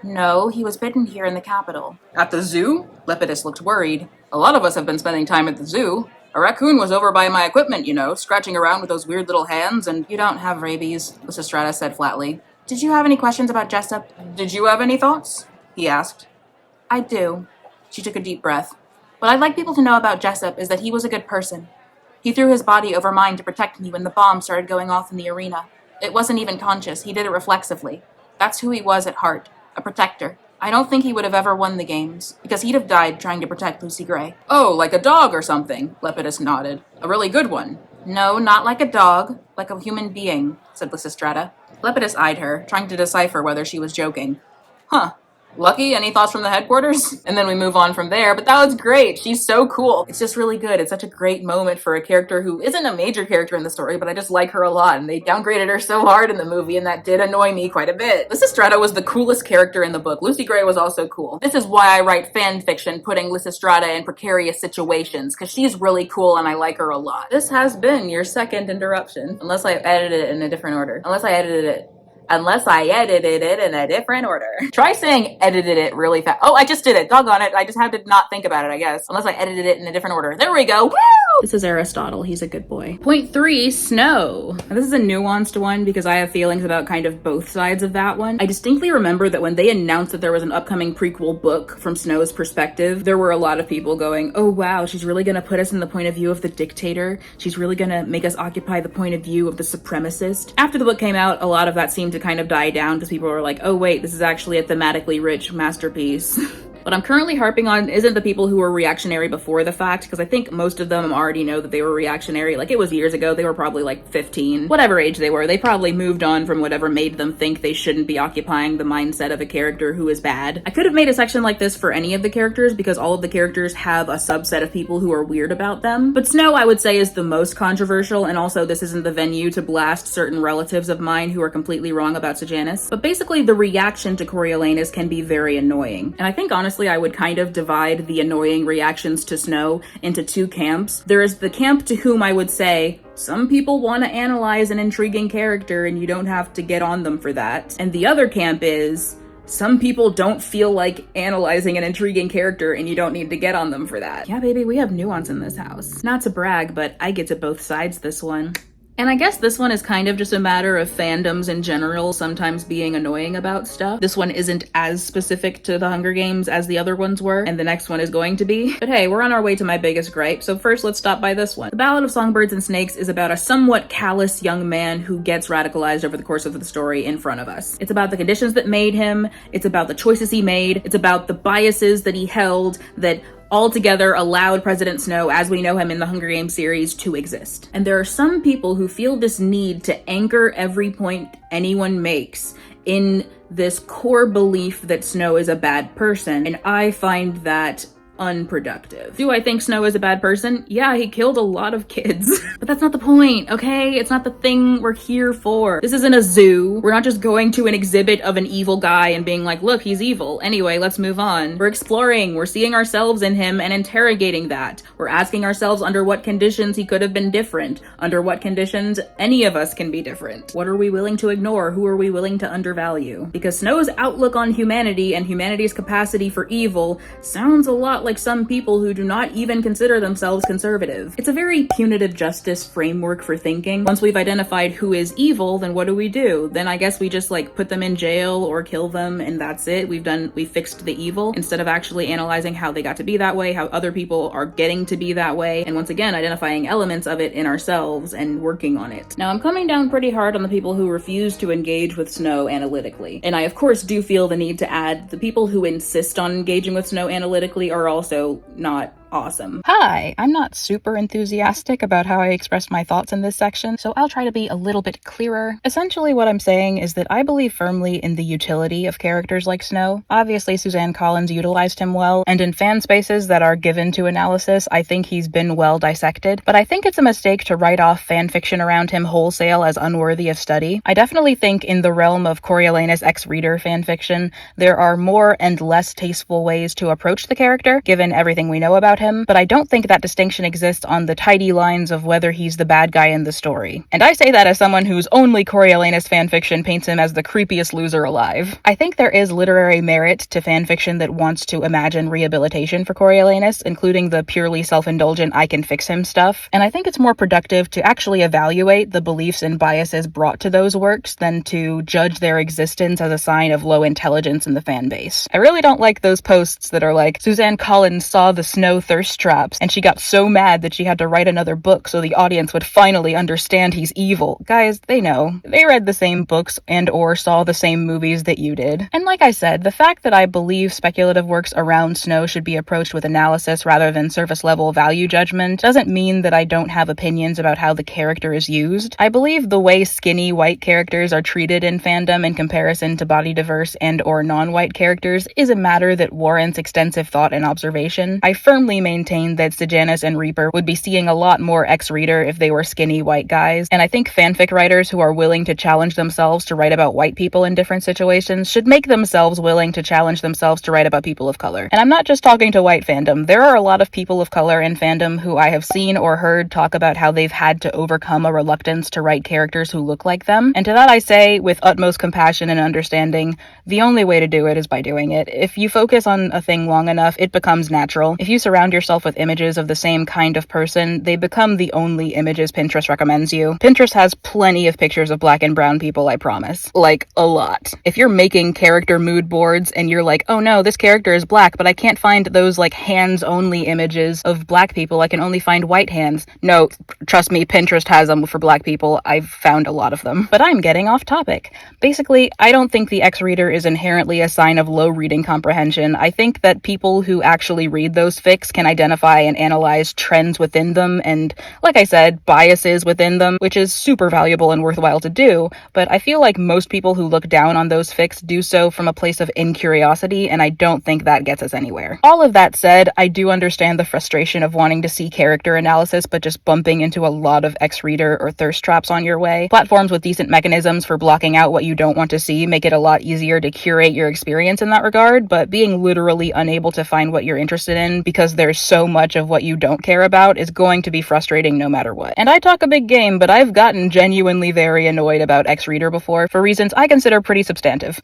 No, he was bitten here in the capital. At the zoo? Lepidus looked worried. A lot of us have been spending time at the zoo. A raccoon was over by my equipment, you know, scratching around with those weird little hands, and you don't have rabies, Lysistrata said flatly. Did you have any questions about Jessup? Did you have any thoughts? He asked. I do. She took a deep breath. What I'd like people to know about Jessup is that he was a good person. He threw his body over mine to protect me when the bomb started going off in the arena. It wasn't even conscious, he did it reflexively. That's who he was at heart. A protector. I don't think he would have ever won the games, because he'd have died trying to protect Lucy Gray. Oh, like a dog or something, Lepidus nodded. A really good one. No, not like a dog, like a human being, said Lysistrata. Lepidus eyed her, trying to decipher whether she was joking. Huh. Lucky, any thoughts from the headquarters? And then we move on from there, but that was great. She's so cool. It's just really good. It's such a great moment for a character who isn't a major character in the story, but I just like her a lot, and they downgraded her so hard in the movie, and that did annoy me quite a bit. Lysistrata was the coolest character in the book. Lucy Gray was also cool. This is why I write fan fiction, putting Lysistrata in precarious situations, because she's really cool and I like her a lot. This has been your second interruption, unless I edited it in a different order. Unless I edited it Unless I edited it in a different order. Try saying edited it really fast. Oh, I just did it. Doggone it. I just had to not think about it, I guess. Unless I edited it in a different order. There we go. Woo! This is Aristotle. He's a good boy. Point 3, snow. Now, this is a nuanced one because I have feelings about kind of both sides of that one. I distinctly remember that when they announced that there was an upcoming prequel book from Snow's perspective, there were a lot of people going, oh wow, she's really gonna put us in the point of view of the dictator. She's really gonna make us occupy the point of view of the supremacist. After the book came out, a lot of that seemed to kind of die down because people were like, oh wait, this is actually a thematically rich masterpiece. What I'm currently harping on isn't the people who were reactionary before the fact, because I think most of them already know that they were reactionary. Like, it was years ago. They were probably like 15, whatever age they were. They probably moved on from whatever made them think they shouldn't be occupying the mindset of a character who is bad. I could have made a section like this for any of the characters because all of the characters have a subset of people who are weird about them. But Snow, I would say, is the most controversial, and also this isn't the venue to blast certain relatives of mine who are completely wrong about Sejanus. But basically, the reaction to Coriolanus can be very annoying. And I think, honestly, I would kind of divide the annoying reactions to Snow into two camps. There is the camp to whom I would say, some people want to analyze an intriguing character and you don't have to get on them for that. And the other camp is, some people don't feel like analyzing an intriguing character and you don't need to get on them for that. Yeah, baby, we have nuance in this house. Not to brag, but I get to both sides this one. And I guess this one is kind of just a matter of fandoms in general sometimes being annoying about stuff. This one isn't as specific to the Hunger Games as the other ones were, and the next one is going to be. But hey, we're on our way to my biggest gripe, so first let's stop by this one. The Ballad of Songbirds and Snakes is about a somewhat callous young man who gets radicalized over the course of the story in front of us. It's about the conditions that made him, it's about the choices he made, it's about the biases that he held that altogether allowed President Snow, as we know him in the Hunger Games series, to exist. And there are some people who feel this need to anchor every point anyone makes in this core belief that Snow is a bad person, and I find that unproductive. Do I think Snow is a bad person? Yeah, he killed a lot of kids. But that's not the point, okay? It's not the thing we're here for. This isn't a zoo. We're not just going to an exhibit of an evil guy and being like, look, he's evil. Anyway, let's move on. We're exploring, we're seeing ourselves in him and interrogating that. We're asking ourselves under what conditions he could have been different, under what conditions any of us can be different. What are we willing to ignore? Who are we willing to undervalue? Because Snow's outlook on humanity and humanity's capacity for evil sounds a lot like some people who do not even consider themselves conservative. It's a very punitive justice framework for thinking. Once we've identified who is evil, then what do? Then I guess we just like put them in jail or kill them and that's it. We fixed the evil instead of actually analyzing how they got to be that way, how other people are getting to be that way, and once again, identifying elements of it in ourselves and working on it. Now, I'm coming down pretty hard on the people who refuse to engage with Snow analytically. And I, of course, do feel the need to add the people who insist on engaging with Snow analytically are also not awesome. Hi, I'm not super enthusiastic about how I express my thoughts in this section, so I'll try to be a little bit clearer. Essentially what I'm saying is that I believe firmly in the utility of characters like Snow. Obviously, Suzanne Collins utilized him well, and in fan spaces that are given to analysis, I think he's been well dissected, but I think it's a mistake to write off fanfiction around him wholesale as unworthy of study. I definitely think in the realm of Coriolanus ex-reader fanfiction, there are more and less tasteful ways to approach the character, given everything we know about him, but I don't think that distinction exists on the tidy lines of whether he's the bad guy in the story. And I say that as someone whose only Coriolanus fanfiction paints him as the creepiest loser alive. I think there is literary merit to fanfiction that wants to imagine rehabilitation for Coriolanus, including the purely self-indulgent I can fix him stuff, and I think it's more productive to actually evaluate the beliefs and biases brought to those works than to judge their existence as a sign of low intelligence in the fan base. I really don't like those posts that are like, Suzanne Collins saw the Snow thirst traps and she got so mad that she had to write another book so the audience would finally understand he's evil. Guys, they know. They read the same books and or saw the same movies that you did. And like I said, the fact that I believe speculative works around Snow should be approached with analysis rather than surface level value judgment doesn't mean that I don't have opinions about how the character is used. I believe the way skinny white characters are treated in fandom in comparison to body diverse and or non-white characters is a matter that warrants extensive thought and observation. I firmly definitely maintained that Sejanus and Reaper would be seeing a lot more ex-reader if they were skinny white guys, and I think fanfic writers who are willing to challenge themselves to write about white people in different situations should make themselves willing to challenge themselves to write about people of color. And I'm not just talking to white fandom. There are a lot of people of color in fandom who I have seen or heard talk about how they've had to overcome a reluctance to write characters who look like them. And to that I say, with utmost compassion and understanding, the only way to do it is by doing it. If you focus on a thing long enough, it becomes natural. If you surround yourself with images of the same kind of person, they become the only images Pinterest recommends you. Pinterest has plenty of pictures of black and brown people, I promise. Like, a lot. If you're making character mood boards and you're like, oh no, this character is black, but I can't find those like hands-only images of black people, I can only find white hands. No, trust me, Pinterest has them for black people. I've found a lot of them. But I'm getting off topic. Basically, I don't think the X-reader is inherently a sign of low reading comprehension. I think that people who actually read those fics can identify and analyze trends within them and, like I said, biases within them, which is super valuable and worthwhile to do, but I feel like most people who look down on those fics do so from a place of incuriosity, and I don't think that gets us anywhere. All of that said, I do understand the frustration of wanting to see character analysis, but just bumping into a lot of X-reader or thirst traps on your way. Platforms with decent mechanisms for blocking out what you don't want to see make it a lot easier to curate your experience in that regard, but being literally unable to find what you're interested in because there's so much of what you don't care about is going to be frustrating no matter what. And I talk a big game, but I've gotten genuinely very annoyed about X-reader before for reasons I consider pretty substantive.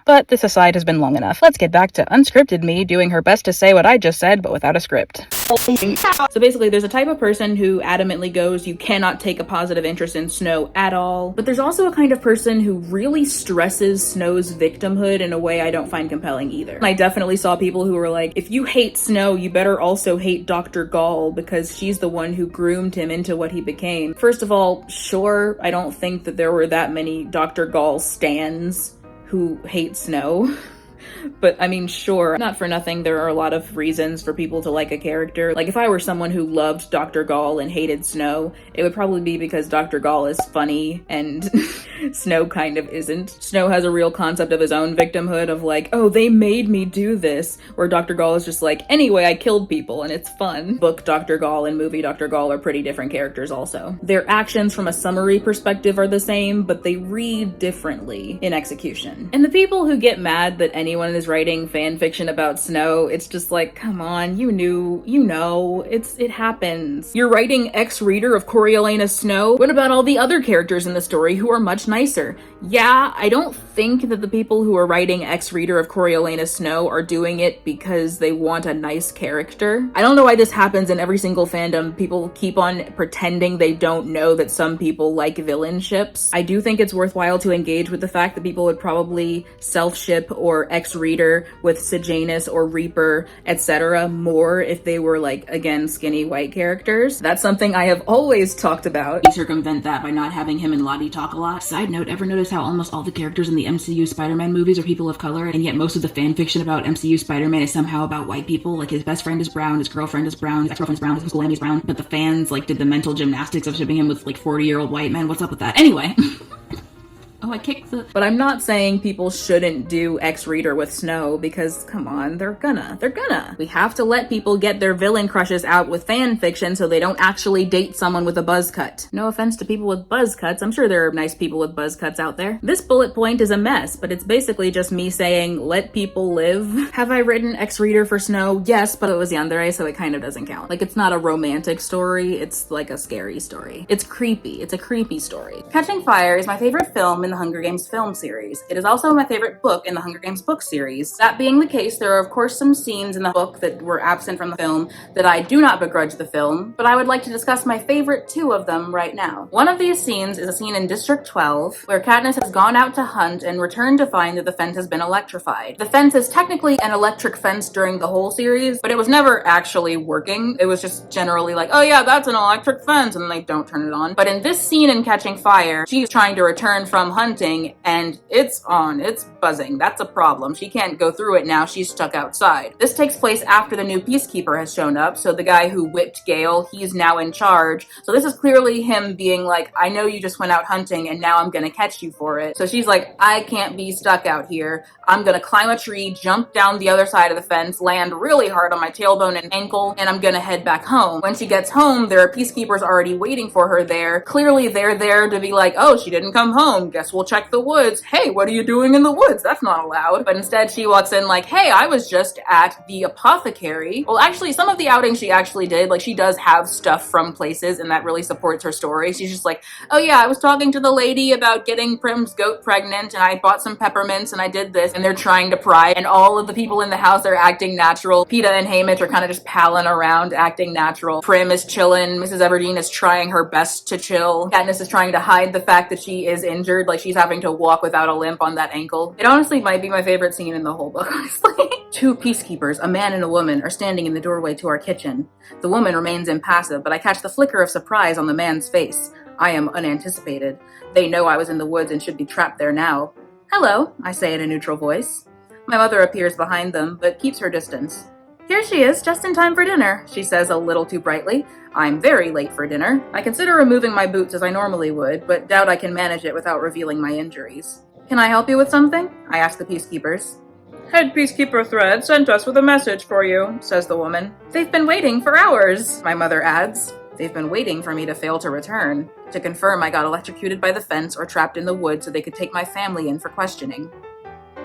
But this aside has been long enough. Let's get back to unscripted me doing her best to say what I just said, but without a script. So basically, there's a type of person who adamantly goes, you cannot take a positive interest in Snow at all. But there's also a kind of person who really stresses Snow's victimhood in a way I don't find compelling either. I definitely saw people who were like, if you hate Snow, you better also hate Dr. Gall because she's the one who groomed him into what he became. First of all, sure, I don't think that there were that many Dr. Gall stans who hate Snow. But I mean, sure, not for nothing, there are a lot of reasons for people to like a character. Like, if I were someone who loved Dr. Gall and hated Snow, it would probably be because Dr. Gall is funny and Snow kind of isn't. Snow has a real concept of his own victimhood of like, oh, they made me do this, where Dr. Gall is just like, anyway, I killed people and it's fun. Book Dr. Gall and movie Dr. Gall are pretty different characters also. Their actions from a summary perspective are the same, but they read differently in execution. And the people who get mad that anyone is writing fan fiction about Snow, it's just like, come on, you know, it happens. You're writing ex-reader of Coriolanus Snow? What about all the other characters in the story who are much nicer? Yeah, I don't think that the people who are writing ex-reader of Coriolanus Snow are doing it because they want a nice character. I don't know why this happens in every single fandom. People keep on pretending they don't know that some people like villain ships. I do think it's worthwhile to engage with the fact that people would probably self-ship or ex-reader with Sejanus or Reaper, etc. more if they were, like, again, skinny white characters. That's something I have always talked about. You circumvent that by not having him and Lottie talk a lot. Side note, ever notice how almost all the characters in the MCU Spider-Man movies are people of color, and yet most of the fan fiction about MCU Spider-Man is somehow about white people? Like, his best friend is brown, his girlfriend is brown, his ex-girlfriend is brown, his Uncle is brown, but the fans, like, did the mental gymnastics of shipping him with, like, 40-year-old white men. What's up with that? Anyway. Oh, I kicked the... But I'm not saying people shouldn't do ex-reader with Snow, because, come on, they're gonna. We have to let people get their villain crushes out with fan fiction so they don't actually date someone with a buzz cut. No offense to people with buzz cuts, I'm sure there are nice people with buzz cuts out there. This bullet point is a mess, but it's basically just me saying, let people live. Have I written ex-reader for Snow? Yes, but it was yandere, so it kind of doesn't count. Like, it's not a romantic story, it's like a scary story. It's creepy, it's a creepy story. Catching Fire is my favorite film in the Hunger Games film series. It is also my favorite book in the Hunger Games book series. That being the case, there are of course some scenes in the book that were absent from the film that I do not begrudge the film, but I would like to discuss my favorite two of them right now. One of these scenes is a scene in District 12, where Katniss has gone out to hunt and returned to find that the fence has been electrified. The fence is technically an electric fence during the whole series, but it was never actually working. It was just generally like, oh yeah, that's an electric fence, and they don't turn it on. But in this scene in Catching Fire, she's trying to return from hunting, and it's on. It's buzzing. That's a problem. She can't go through it now. She's stuck outside. This takes place after the new peacekeeper has shown up, so the guy who whipped Gale, he's now in charge. So this is clearly him being like, I know you just went out hunting, and now I'm gonna catch you for it. So she's like, I can't be stuck out here. I'm gonna climb a tree, jump down the other side of the fence, land really hard on my tailbone and ankle, and I'm gonna head back home. When she gets home, there are peacekeepers already waiting for her there. Clearly they're there to be like, oh, she didn't come home. Guess we'll check the woods. Hey, what are you doing in the woods? That's not allowed. But instead she walks in like, hey, I was just at the apothecary. Well, actually, some of the outings she actually did, like she does have stuff from places, and that really supports her story. She's just like, oh yeah, I was talking to the lady about getting Prim's goat pregnant, and I bought some peppermints, and I did this, and they're trying to pry, and all of the people in the house are acting natural. Peta and Haymitch are kind of just palling around, acting natural. Prim is chilling. Mrs. Everdeen is trying her best to chill. Katniss is trying to hide the fact that she is injured, like she's having to walk without a limp on that ankle. It honestly might be my favorite scene in the whole book, honestly. Two peacekeepers, a man and a woman, are standing in the doorway to our kitchen. The woman remains impassive, but I catch the flicker of surprise on the man's face. I am unanticipated. They know I was in the woods and should be trapped there now. Hello, I say in a neutral voice. My mother appears behind them, but keeps her distance. Here she is, just in time for dinner, she says a little too brightly. I'm very late for dinner. I consider removing my boots as I normally would, but doubt I can manage it without revealing my injuries. Can I help you with something? I ask the peacekeepers. Head Peacekeeper Thread sent us with a message for you, says the woman. They've been waiting for hours, my mother adds. They've been waiting for me to fail to return, to confirm I got electrocuted by the fence or trapped in the woods so they could take my family in for questioning.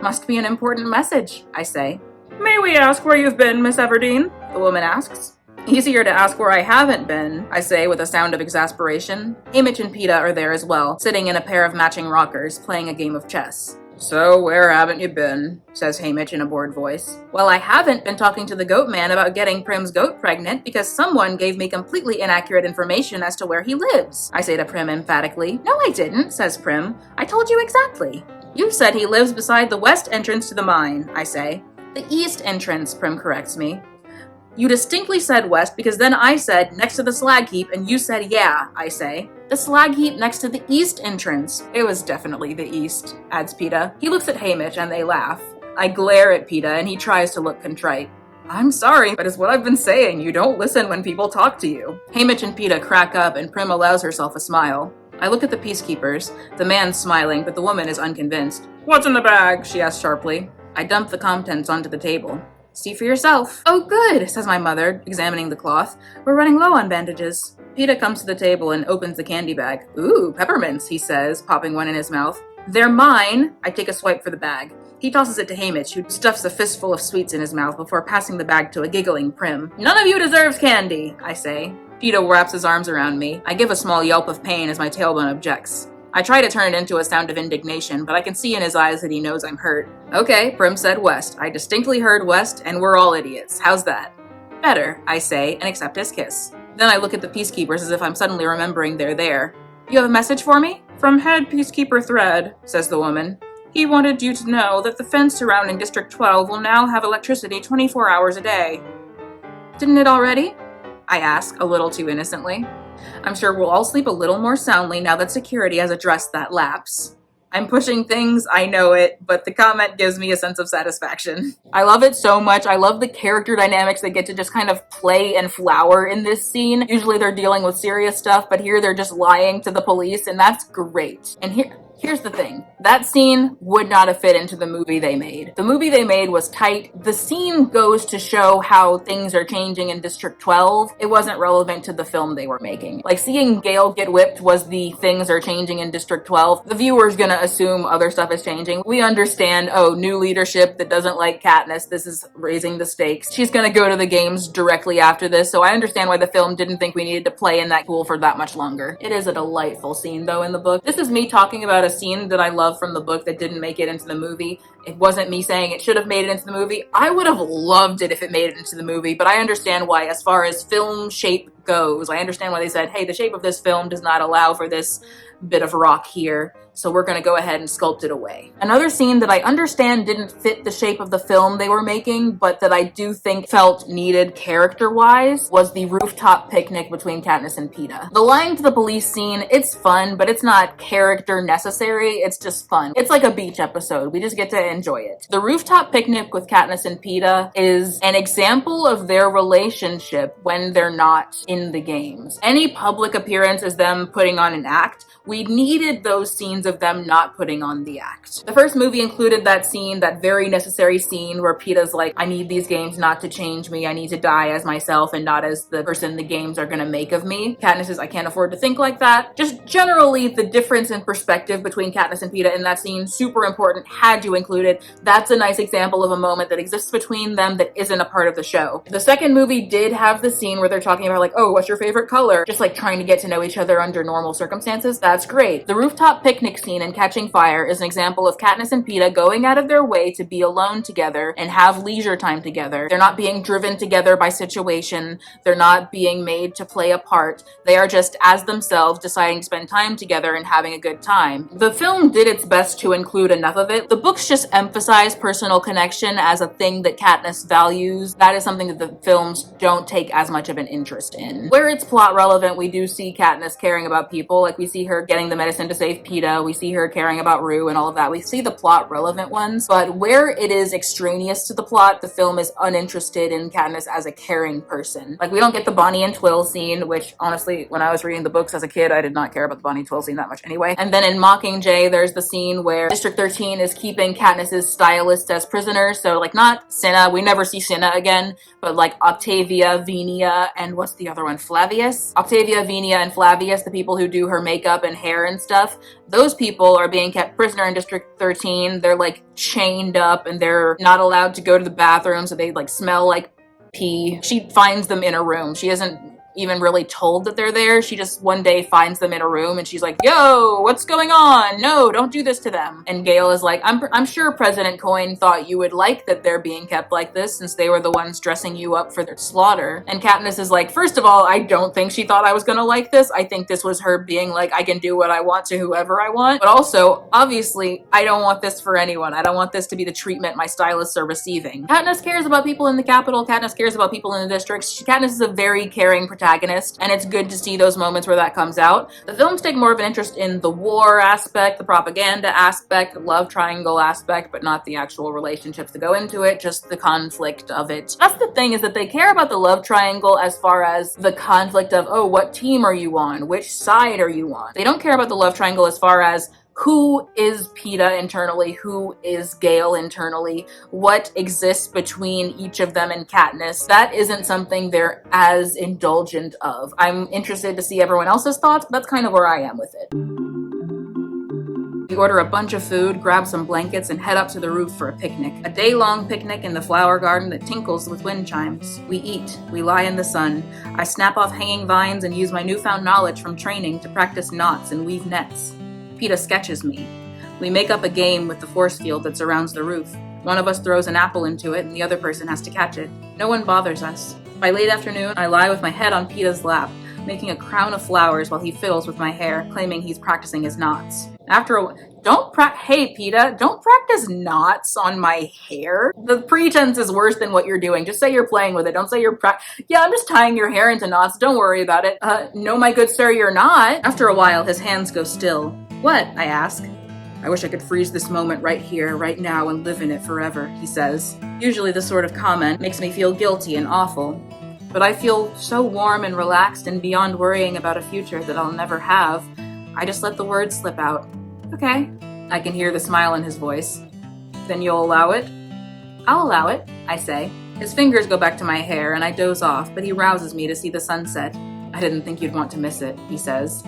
Must be an important message, I say. May we ask where you've been, Miss Everdeen? The woman asks. Easier to ask where I haven't been, I say with a sound of exasperation. Haymitch and Peta are there as well, sitting in a pair of matching rockers, playing a game of chess. So, where haven't you been? Says Haymitch in a bored voice. Well, I haven't been talking to the goat man about getting Prim's goat pregnant because someone gave me completely inaccurate information as to where he lives, I say to Prim emphatically. No, I didn't, says Prim. I told you exactly. You said he lives beside the west entrance to the mine, I say. The east entrance, Prim corrects me. You distinctly said west because then I said next to the slag heap and you said yeah, I say. The slag heap next to the east entrance. It was definitely the east, adds Peta. He looks at Haymitch and they laugh. I glare at Peta and he tries to look contrite. I'm sorry, but it's what I've been saying. You don't listen when people talk to you. Haymitch and Peta crack up and Prim allows herself a smile. I look at the peacekeepers. The man's smiling, but the woman is unconvinced. What's in the bag? She asks sharply. I dump the contents onto the table. See for yourself. Oh, good, says my mother, examining the cloth. We're running low on bandages. Peta comes to the table and opens the candy bag. Ooh, peppermints, he says, popping one in his mouth. They're mine. I take a swipe for the bag. He tosses it to Haymitch, who stuffs a fistful of sweets in his mouth before passing the bag to a giggling Prim. None of you deserves candy, I say. Peta wraps his arms around me. I give a small yelp of pain as my tailbone objects. I try to turn it into a sound of indignation, but I can see in his eyes that he knows I'm hurt. Okay, Prim said west. I distinctly heard west, and we're all idiots. How's that? Better, I say, and accept his kiss. Then I look at the peacekeepers as if I'm suddenly remembering they're there. You have a message for me? From Head Peacekeeper Thread, says the woman. He wanted you to know that the fence surrounding District 12 will now have electricity 24 hours a day. Didn't it already? I ask, a little too innocently. I'm sure we'll all sleep a little more soundly now that security has addressed that lapse. I'm pushing things, I know it, but the comment gives me a sense of satisfaction. I love it so much. I love the character dynamics that get to just kind of play and flower in this scene. Usually they're dealing with serious stuff, but here they're just lying to the police, and that's great. And here's the thing. That scene would not have fit into the movie they made. The movie they made was tight. The scene goes to show how things are changing in District 12. It wasn't relevant to the film they were making. Like, seeing Gale get whipped was the things are changing in District 12. The viewer's gonna assume other stuff is changing. We understand, oh, new leadership that doesn't like Katniss. This is raising the stakes. She's gonna go to the games directly after this, so I understand why the film didn't think we needed to play in that pool for that much longer. It is a delightful scene, though, in the book. This is me talking about a scene that I love from the book that didn't make it into the movie. It wasn't me saying it should have made it into the movie. I would have loved it if it made it into the movie, but I understand why, as far as film shape goes. I understand why they said, hey, the shape of this film does not allow for this bit of rock here. so we're gonna go ahead and sculpt it away. Another scene that I understand didn't fit the shape of the film they were making, but that I do think felt needed character-wise, was the rooftop picnic between Katniss and Peeta. The lying to the police scene, it's fun, but it's not character necessary, it's just fun. It's like a beach episode, we just get to enjoy it. The rooftop picnic with Katniss and Peeta is an example of their relationship when they're not in the games. Any public appearance is them putting on an act. We needed those scenes of them not putting on the act. The first movie included that scene, that very necessary scene where Peeta's like, I need these games not to change me, I need to die as myself and not as the person the games are gonna make of me. Katniss says, I can't afford to think like that. Just generally, the difference in perspective between Katniss and Peeta in that scene, super important, had to include it. That's a nice example of a moment that exists between them that isn't a part of the show. The second movie did have the scene where they're talking about like, oh, what's your favorite color? Just like trying to get to know each other under normal circumstances. That's great. The rooftop picnic scene in Catching Fire is an example of Katniss and Peeta going out of their way to be alone together and have leisure time together. They're not being driven together by situation. They're not being made to play a part. They are just as themselves deciding to spend time together and having a good time. The film did its best to include enough of it. The books just emphasize personal connection as a thing that Katniss values. That is something that the films don't take as much of an interest in. Where it's plot relevant, we do see Katniss caring about people. Like we see her getting the medicine to save Peeta. We see her caring about Rue and all of that. We see the plot relevant ones, but where it is extraneous to the plot, the film is uninterested in Katniss as a caring person. Like we don't get the Bonnie and Twill scene, which honestly, when I was reading the books as a kid, I did not care about the Bonnie and Twill scene that much anyway. And then in Mockingjay, there's the scene where District 13 is keeping Katniss's stylists as prisoners. So like not Cinna, we never see Cinna again, but like Octavia, Venia, and what's the other one? Flavius? Octavia, Venia, and Flavius, the people who do her makeup and hair and stuff, those people are being kept prisoner in District 13. They're like chained up and they're not allowed to go to the bathroom, so they like smell like pee. She finds them in a room. She isn't even really told that they're there. She just one day finds them in a room and she's like, yo, what's going on? No, don't do this to them. And Gale is like, I'm sure President Coin thought you would like that they're being kept like this since they were the ones dressing you up for their slaughter. And Katniss is like, first of all, I don't think she thought I was gonna like this. I think this was her being like, I can do what I want to whoever I want. But also, obviously, I don't want this for anyone. I don't want this to be the treatment my stylists are receiving. Katniss cares about people in the Capitol. Katniss cares about people in the districts. Katniss is a very caring protagonist, and it's good to see those moments where that comes out. The films take more of an interest in the war aspect, the propaganda aspect, the love triangle aspect, but not the actual relationships that go into it, just the conflict of it. That's the thing, is that they care about the love triangle as far as the conflict of, oh, what team are you on? Which side are you on? They don't care about the love triangle as far as who is Peeta internally, who is Gale internally, what exists between each of them and Katniss. That isn't something they're as indulgent of. I'm interested to see everyone else's thoughts, but that's kind of where I am with it. We order a bunch of food, grab some blankets, and head up to the roof for a picnic. A day-long picnic in the flower garden that tinkles with wind chimes. We eat, we lie in the sun. I snap off hanging vines and use my newfound knowledge from training to practice knots and weave nets. Peeta sketches me. We make up a game with the force field that surrounds the roof. One of us throws an apple into it and the other person has to catch it. No one bothers us. By late afternoon, I lie with my head on Peeta's lap, making a crown of flowers while he fiddles with my hair, claiming he's practicing his knots. After a while, hey Peeta, don't practice knots on my hair. The pretense is worse than what you're doing. Just say you're playing with it. Don't say you're yeah, I'm just tying your hair into knots. Don't worry about it. No, my good sir, you're not. After a while, his hands go still. What? I ask. I wish I could freeze this moment right here, right now, and live in it forever, he says. Usually this sort of comment makes me feel guilty and awful. But I feel so warm and relaxed and beyond worrying about a future that I'll never have. I just let the words slip out. Okay. I can hear the smile in his voice. Then you'll allow it? I'll allow it, I say. His fingers go back to my hair and I doze off, but he rouses me to see the sunset. I didn't think you'd want to miss it, he says.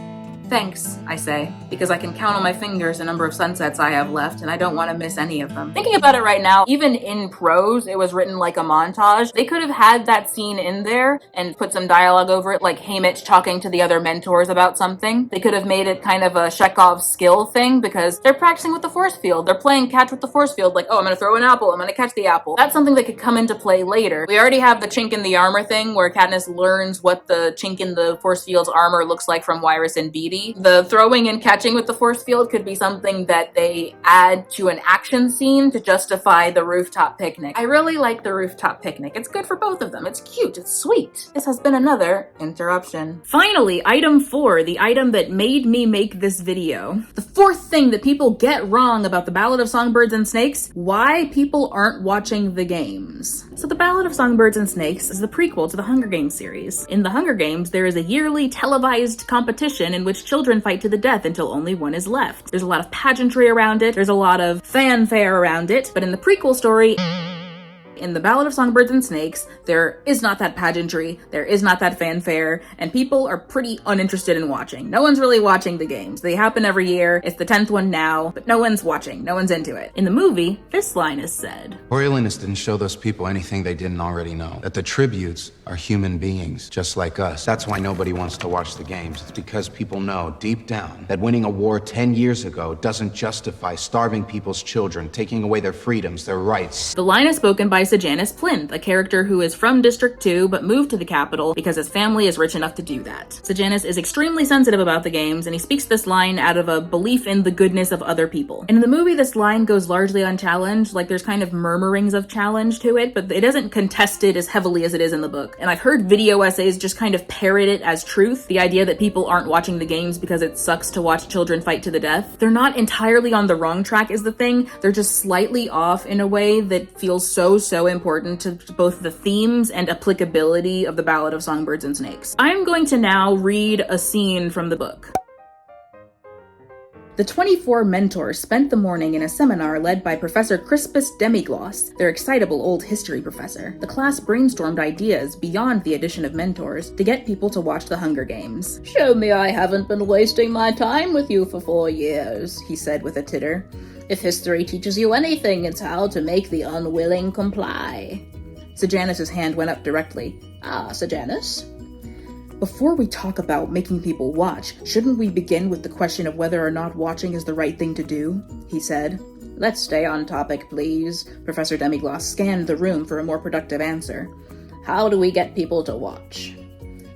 Thanks, I say, because I can count on my fingers the number of sunsets I have left, and I don't want to miss any of them. Thinking about it right now, even in prose, it was written like a montage. They could have had that scene in there and put some dialogue over it, like Haymitch talking to the other mentors about something. They could have made it kind of a Chekhov skill thing, because they're practicing with the force field. They're playing catch with the force field, like, oh, I'm gonna throw an apple, I'm gonna catch the apple. That's something that could come into play later. We already have the chink in the armor thing, where Katniss learns what the chink in the force field's armor looks like from Wyrus and Beatty. maybe the throwing and catching with the force field could be something that they add to an action scene to justify the rooftop picnic. I really like the rooftop picnic. It's good for both of them. It's cute. It's sweet. This has been another interruption. Finally, item 4, the item that made me make this video. The fourth thing that people get wrong about The Ballad of Songbirds and Snakes: why people aren't watching the games. So The Ballad of Songbirds and Snakes is the prequel to the Hunger Games series. In the Hunger Games, there is a yearly televised competition in which children fight to the death until only one is left. There's a lot of pageantry around it, there's a lot of fanfare around it, but in the prequel story, in The Ballad of Songbirds and Snakes, there is not that pageantry, there is not that fanfare, and people are pretty uninterested in watching. No one's really watching the games. They happen every year, it's the 10th one now, but no one's watching, no one's into it. In the movie, this line is said. Coriolanus didn't show those people anything they didn't already know. That the tributes are human beings, just like us. That's why nobody wants to watch the games. It's because people know, deep down, that winning a war 10 years ago doesn't justify starving people's children, taking away their freedoms, their rights. The line is spoken by Sejanus Plinth, a character who is from District 2 but moved to the capital because his family is rich enough to do that. Sejanus is extremely sensitive about the games, and he speaks this line out of a belief in the goodness of other people. And in the movie, this line goes largely unchallenged, like there's kind of murmurings of challenge to it, but it isn't contested as heavily as it is in the book. And I've heard video essays just kind of parrot it as truth, the idea that people aren't watching the games because it sucks to watch children fight to the death. They're not entirely on the wrong track is the thing, they're just slightly off in a way that feels so important to both the themes and applicability of The Ballad of Songbirds and Snakes. I'm going to now read a scene from the book. The 24 mentors spent the morning in a seminar led by Professor Crispus Demigloss, their excitable old history professor. The class brainstormed ideas beyond the addition of mentors to get people to watch the Hunger Games. "Show me I haven't been wasting my time with you for 4 years, he said with a titter. "If history teaches you anything, it's how to make the unwilling comply." Sejanus' hand went up directly. "Ah, Sejanus?" "Before we talk about making people watch, shouldn't we begin with the question of whether or not watching is the right thing to do?" he said. "Let's stay on topic, please." Professor Demigloss scanned the room for a more productive answer. "How do we get people to watch?"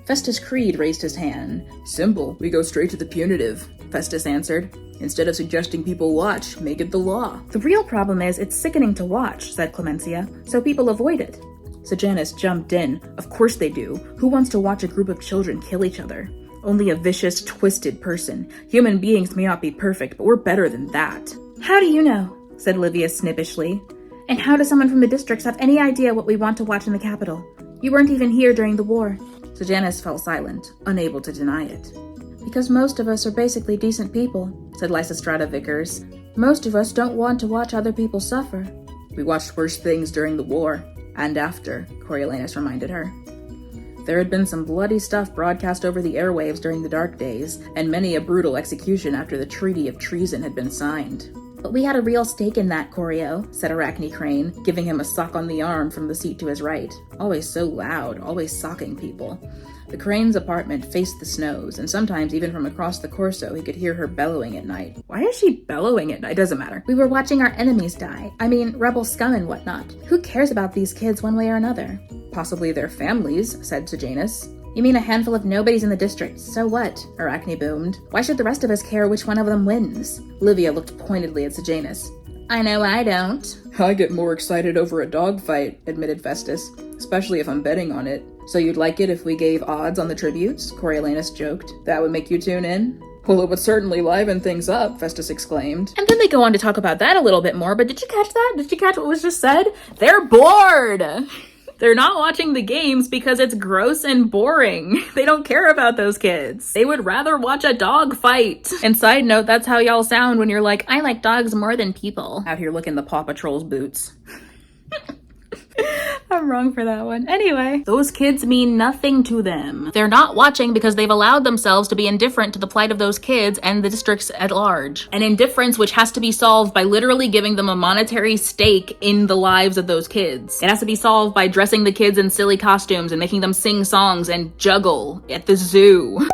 Festus Creed raised his hand. "Simple, we go straight to the punitive," Festus answered. "Instead of suggesting people watch, make it the law." "The real problem is it's sickening to watch," said Clemencia, "so people avoid it." Sejanus jumped in. "Of course they do. Who wants to watch a group of children kill each other? Only a vicious, twisted person. Human beings may not be perfect, but we're better than that." "How do you know?" said Livia snippishly. "And how does someone from the districts have any idea what we want to watch in the capital? You weren't even here during the war." Sejanus fell silent, unable to deny it. "Because most of us are basically decent people," said Lysistrata Vickers. "Most of us don't want to watch other people suffer." "We watched worse things during the war. And after," Coriolanus reminded her. There had been some bloody stuff broadcast over the airwaves during the dark days, and many a brutal execution after the Treaty of Treason had been signed. "But we had a real stake in that, Corio," said Arachne Crane, giving him a sock on the arm from the seat to his right. Always so loud, always socking people. The Crane's apartment faced the snows, and sometimes even from across the Corso he could hear her bellowing at night. Why is she bellowing at night? It doesn't matter. "We were watching our enemies die. I mean, rebel scum and whatnot. Who cares about these kids one way or another?" "Possibly their families," said Sejanus. "You mean a handful of nobodies in the district. So what?" Arachne boomed. "Why should the rest of us care which one of them wins?" Livia looked pointedly at Sejanus. "I know I don't." "I get more excited over a dogfight," admitted Festus. "Especially if I'm betting on it." "So you'd like it if we gave odds on the tributes?" Coriolanus joked. "That would make you tune in?" "Well, it would certainly liven things up," Festus exclaimed. And then they go on to talk about that a little bit more, but did you catch that? Did you catch what was just said? They're bored! They're not watching the games because it's gross and boring. They don't care about those kids. They would rather watch a dog fight. And side note, that's how y'all sound when you're like, "I like dogs more than people." Out here looking the Paw Patrol's boots. I'm wrong for that one. Anyway, those kids mean nothing to them. They're not watching because they've allowed themselves to be indifferent to the plight of those kids and the districts at large. An indifference which has to be solved by literally giving them a monetary stake in the lives of those kids. It has to be solved by dressing the kids in silly costumes and making them sing songs and juggle at the zoo.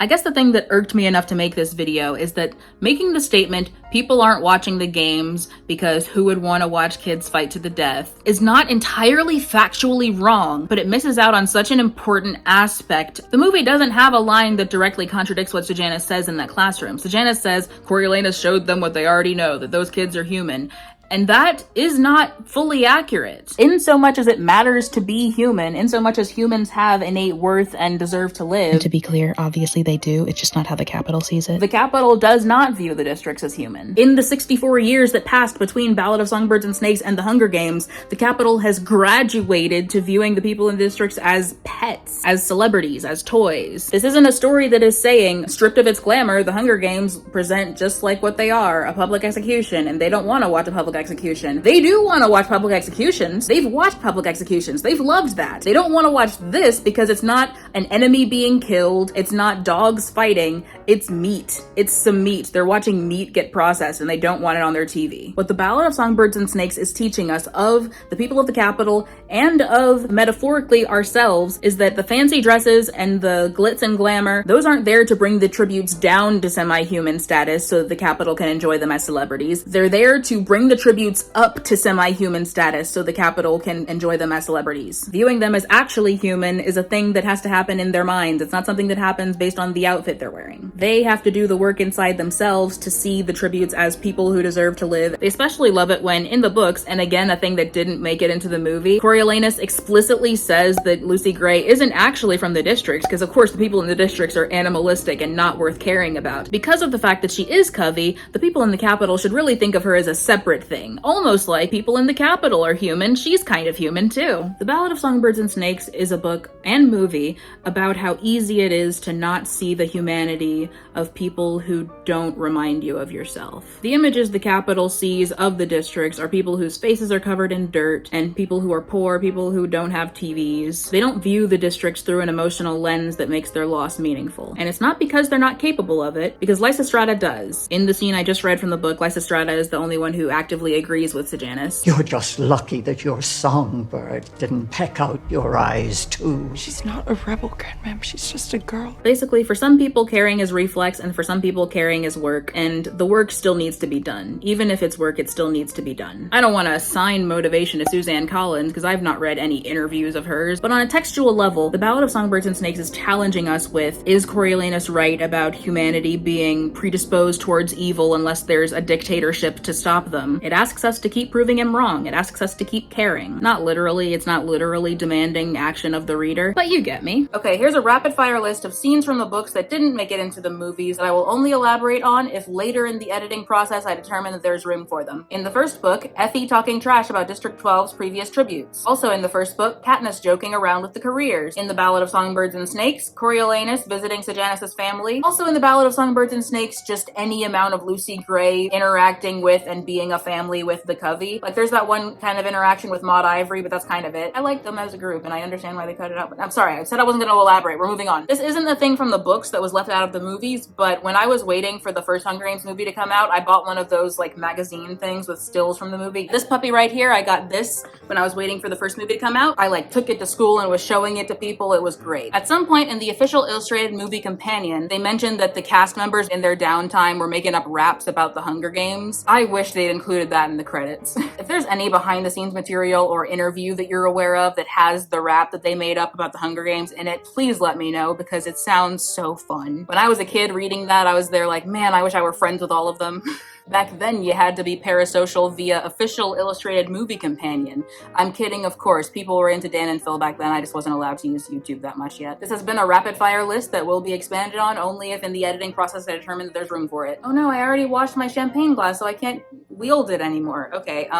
I guess the thing that irked me enough to make this video is that making the statement, people aren't watching the games because who would want to watch kids fight to the death, is not entirely factually wrong, but it misses out on such an important aspect. The movie doesn't have a line that directly contradicts what Sejanus says in that classroom. Sejanus says Coriolanus showed them what they already know, that those kids are human. And that is not fully accurate. In so much as it matters to be human, in so much as humans have innate worth and deserve to live. And to be clear, obviously they do, it's just not how the Capitol sees it. The Capitol does not view the districts as human. In the 64 years that passed between Ballad of Songbirds and Snakes and the Hunger Games, the Capitol has graduated to viewing the people in the districts as pets, as celebrities, as toys. This isn't a story that is saying, stripped of its glamour, the Hunger Games present just like what they are, a public execution, and they don't want to watch a public execution. They do want to watch public executions. They've watched public executions. They've loved that. They don't want to watch this because it's not an enemy being killed. It's not dogs fighting. It's meat. It's some meat. They're watching meat get processed and they don't want it on their TV. What the Ballad of Songbirds and Snakes is teaching us of the people of the Capitol and of, metaphorically, ourselves is that the fancy dresses and the glitz and glamour, those aren't there to bring the tributes down to semi-human status so that the Capitol can enjoy them as celebrities. They're there to bring the tributes up to semi-human status so the Capitol can enjoy them as celebrities. Viewing them as actually human is a thing that has to happen in their minds. It's not something that happens based on the outfit they're wearing. They have to do the work inside themselves to see the tributes as people who deserve to live. They especially love it when, in the books, and again, a thing that didn't make it into the movie, Coriolanus explicitly says that Lucy Gray isn't actually from the districts, because of course the people in the districts are animalistic and not worth caring about. Because of the fact that she is Covey, the people in the Capitol should really think of her as a separate thing. Almost like people in the Capitol are human, she's kind of human too. The Ballad of Songbirds and Snakes is a book and movie about how easy it is to not see the humanity of people who don't remind you of yourself. The images the Capitol sees of the districts are people whose faces are covered in dirt, and people who are poor, people who don't have TVs. They don't view the districts through an emotional lens that makes their loss meaningful. And it's not because they're not capable of it, because Lysistrata does. In the scene I just read from the book, Lysistrata is the only one who actively agrees with Sejanus. You're just lucky that your songbird didn't peck out your eyes too. She's not a rebel, Grandmam. She's just a girl. Basically, for some people, caring is reflex, and for some people, caring is work, and the work still needs to be done. Even if it's work, it still needs to be done. I don't want to assign motivation to Suzanne Collins, because I've not read any interviews of hers, but on a textual level, the Ballad of Songbirds and Snakes is challenging us with, is Coriolanus right about humanity being predisposed towards evil unless there's a dictatorship to stop them? It asks us to keep proving him wrong. It asks us to keep caring. Not literally, it's not literally demanding action of the reader, but you get me. Okay, here's a rapid fire list of scenes from the books that didn't make it into the movies that I will only elaborate on if later in the editing process I determine that there's room for them. In the first book, Effie talking trash about District 12's previous tributes. Also in the first book, Katniss joking around with the careers. In the Ballad of Songbirds and Snakes, Coriolanus visiting Sejanus' family. Also in the Ballad of Songbirds and Snakes, just any amount of Lucy Gray interacting with and being a family with the Covey. Like there's that one kind of interaction with Maud Ivory, but that's kind of it. I like them as a group and I understand why they cut it out, but I'm sorry, I said I wasn't going to elaborate. We're moving on. This isn't the thing from the books that was left out of the movies, but when I was waiting for the first Hunger Games movie to come out, I bought one of those like magazine things with stills from the movie. This puppy right here, I got this when I was waiting for the first movie to come out. I like took it to school and was showing it to people. It was great. At some point in the official illustrated movie companion, they mentioned that the cast members in their downtime were making up raps about the Hunger Games. I wish they'd included that in the credits. If there's any behind the scenes material or interview that you're aware of that has the rap that they made up about the Hunger Games in it, please let me know because it sounds so fun. When I was a kid reading that, I was there like, man, I wish I were friends with all of them. Back then, you had to be parasocial via official illustrated movie companion. I'm kidding, of course. People were into Dan and Phil back then. I just wasn't allowed to use YouTube that much yet. This has been a rapid fire list that will be expanded on only if in the editing process I determine that there's room for it. Oh no, I already washed my champagne glass, so I can't wield it anymore. Okay,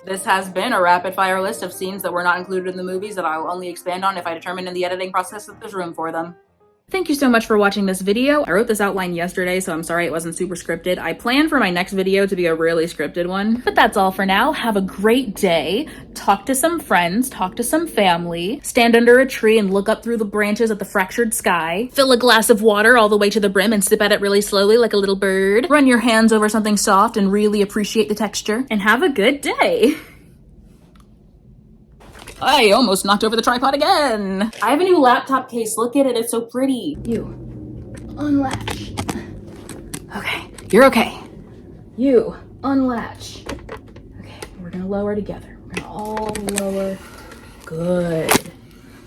this has been a rapid fire list of scenes that were not included in the movies that I will only expand on if I determine in the editing process that there's room for them. Thank you so much for watching this video. I wrote this outline yesterday, so I'm sorry it wasn't super scripted. I plan for my next video to be a really scripted one. But that's all for now. Have a great day. Talk to some friends, talk to some family, stand under a tree and look up through the branches at the fractured sky, fill a glass of water all the way to the brim and sip at it really slowly like a little bird, run your hands over something soft and really appreciate the texture, and have a good day. I almost knocked over the tripod again. I have a new laptop case. Look at it. It's so pretty. You. unlatch. Okay, you're okay. You, unlatch. Okay, we're gonna lower together. We're gonna all lower. Good.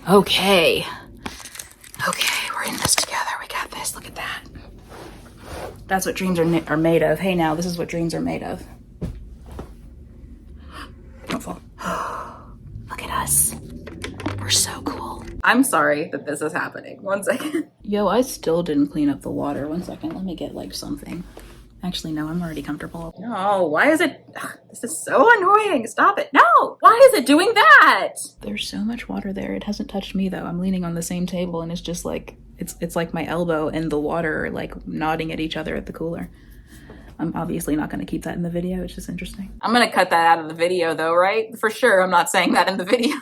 Okay. Okay, we're in this together. We got this. Look at that. That's what dreams are made of. Hey now, this is what dreams are made of. Don't fall. Look at us. We're so cool. I'm sorry that this is happening. 1 second. Yo, I still didn't clean up the water. 1 second. Let me get like something. Actually, no, I'm already comfortable. No, why is it? Ugh, this is so annoying. Stop it. No, why is it doing that? There's so much water there. It hasn't touched me though. I'm leaning on the same table and it's just like, it's like my elbow and the water are like nodding at each other at the cooler. I'm obviously not going to keep that in the video. It's just interesting. I'm going to cut that out of the video though, right? For sure. I'm not saying that in the video.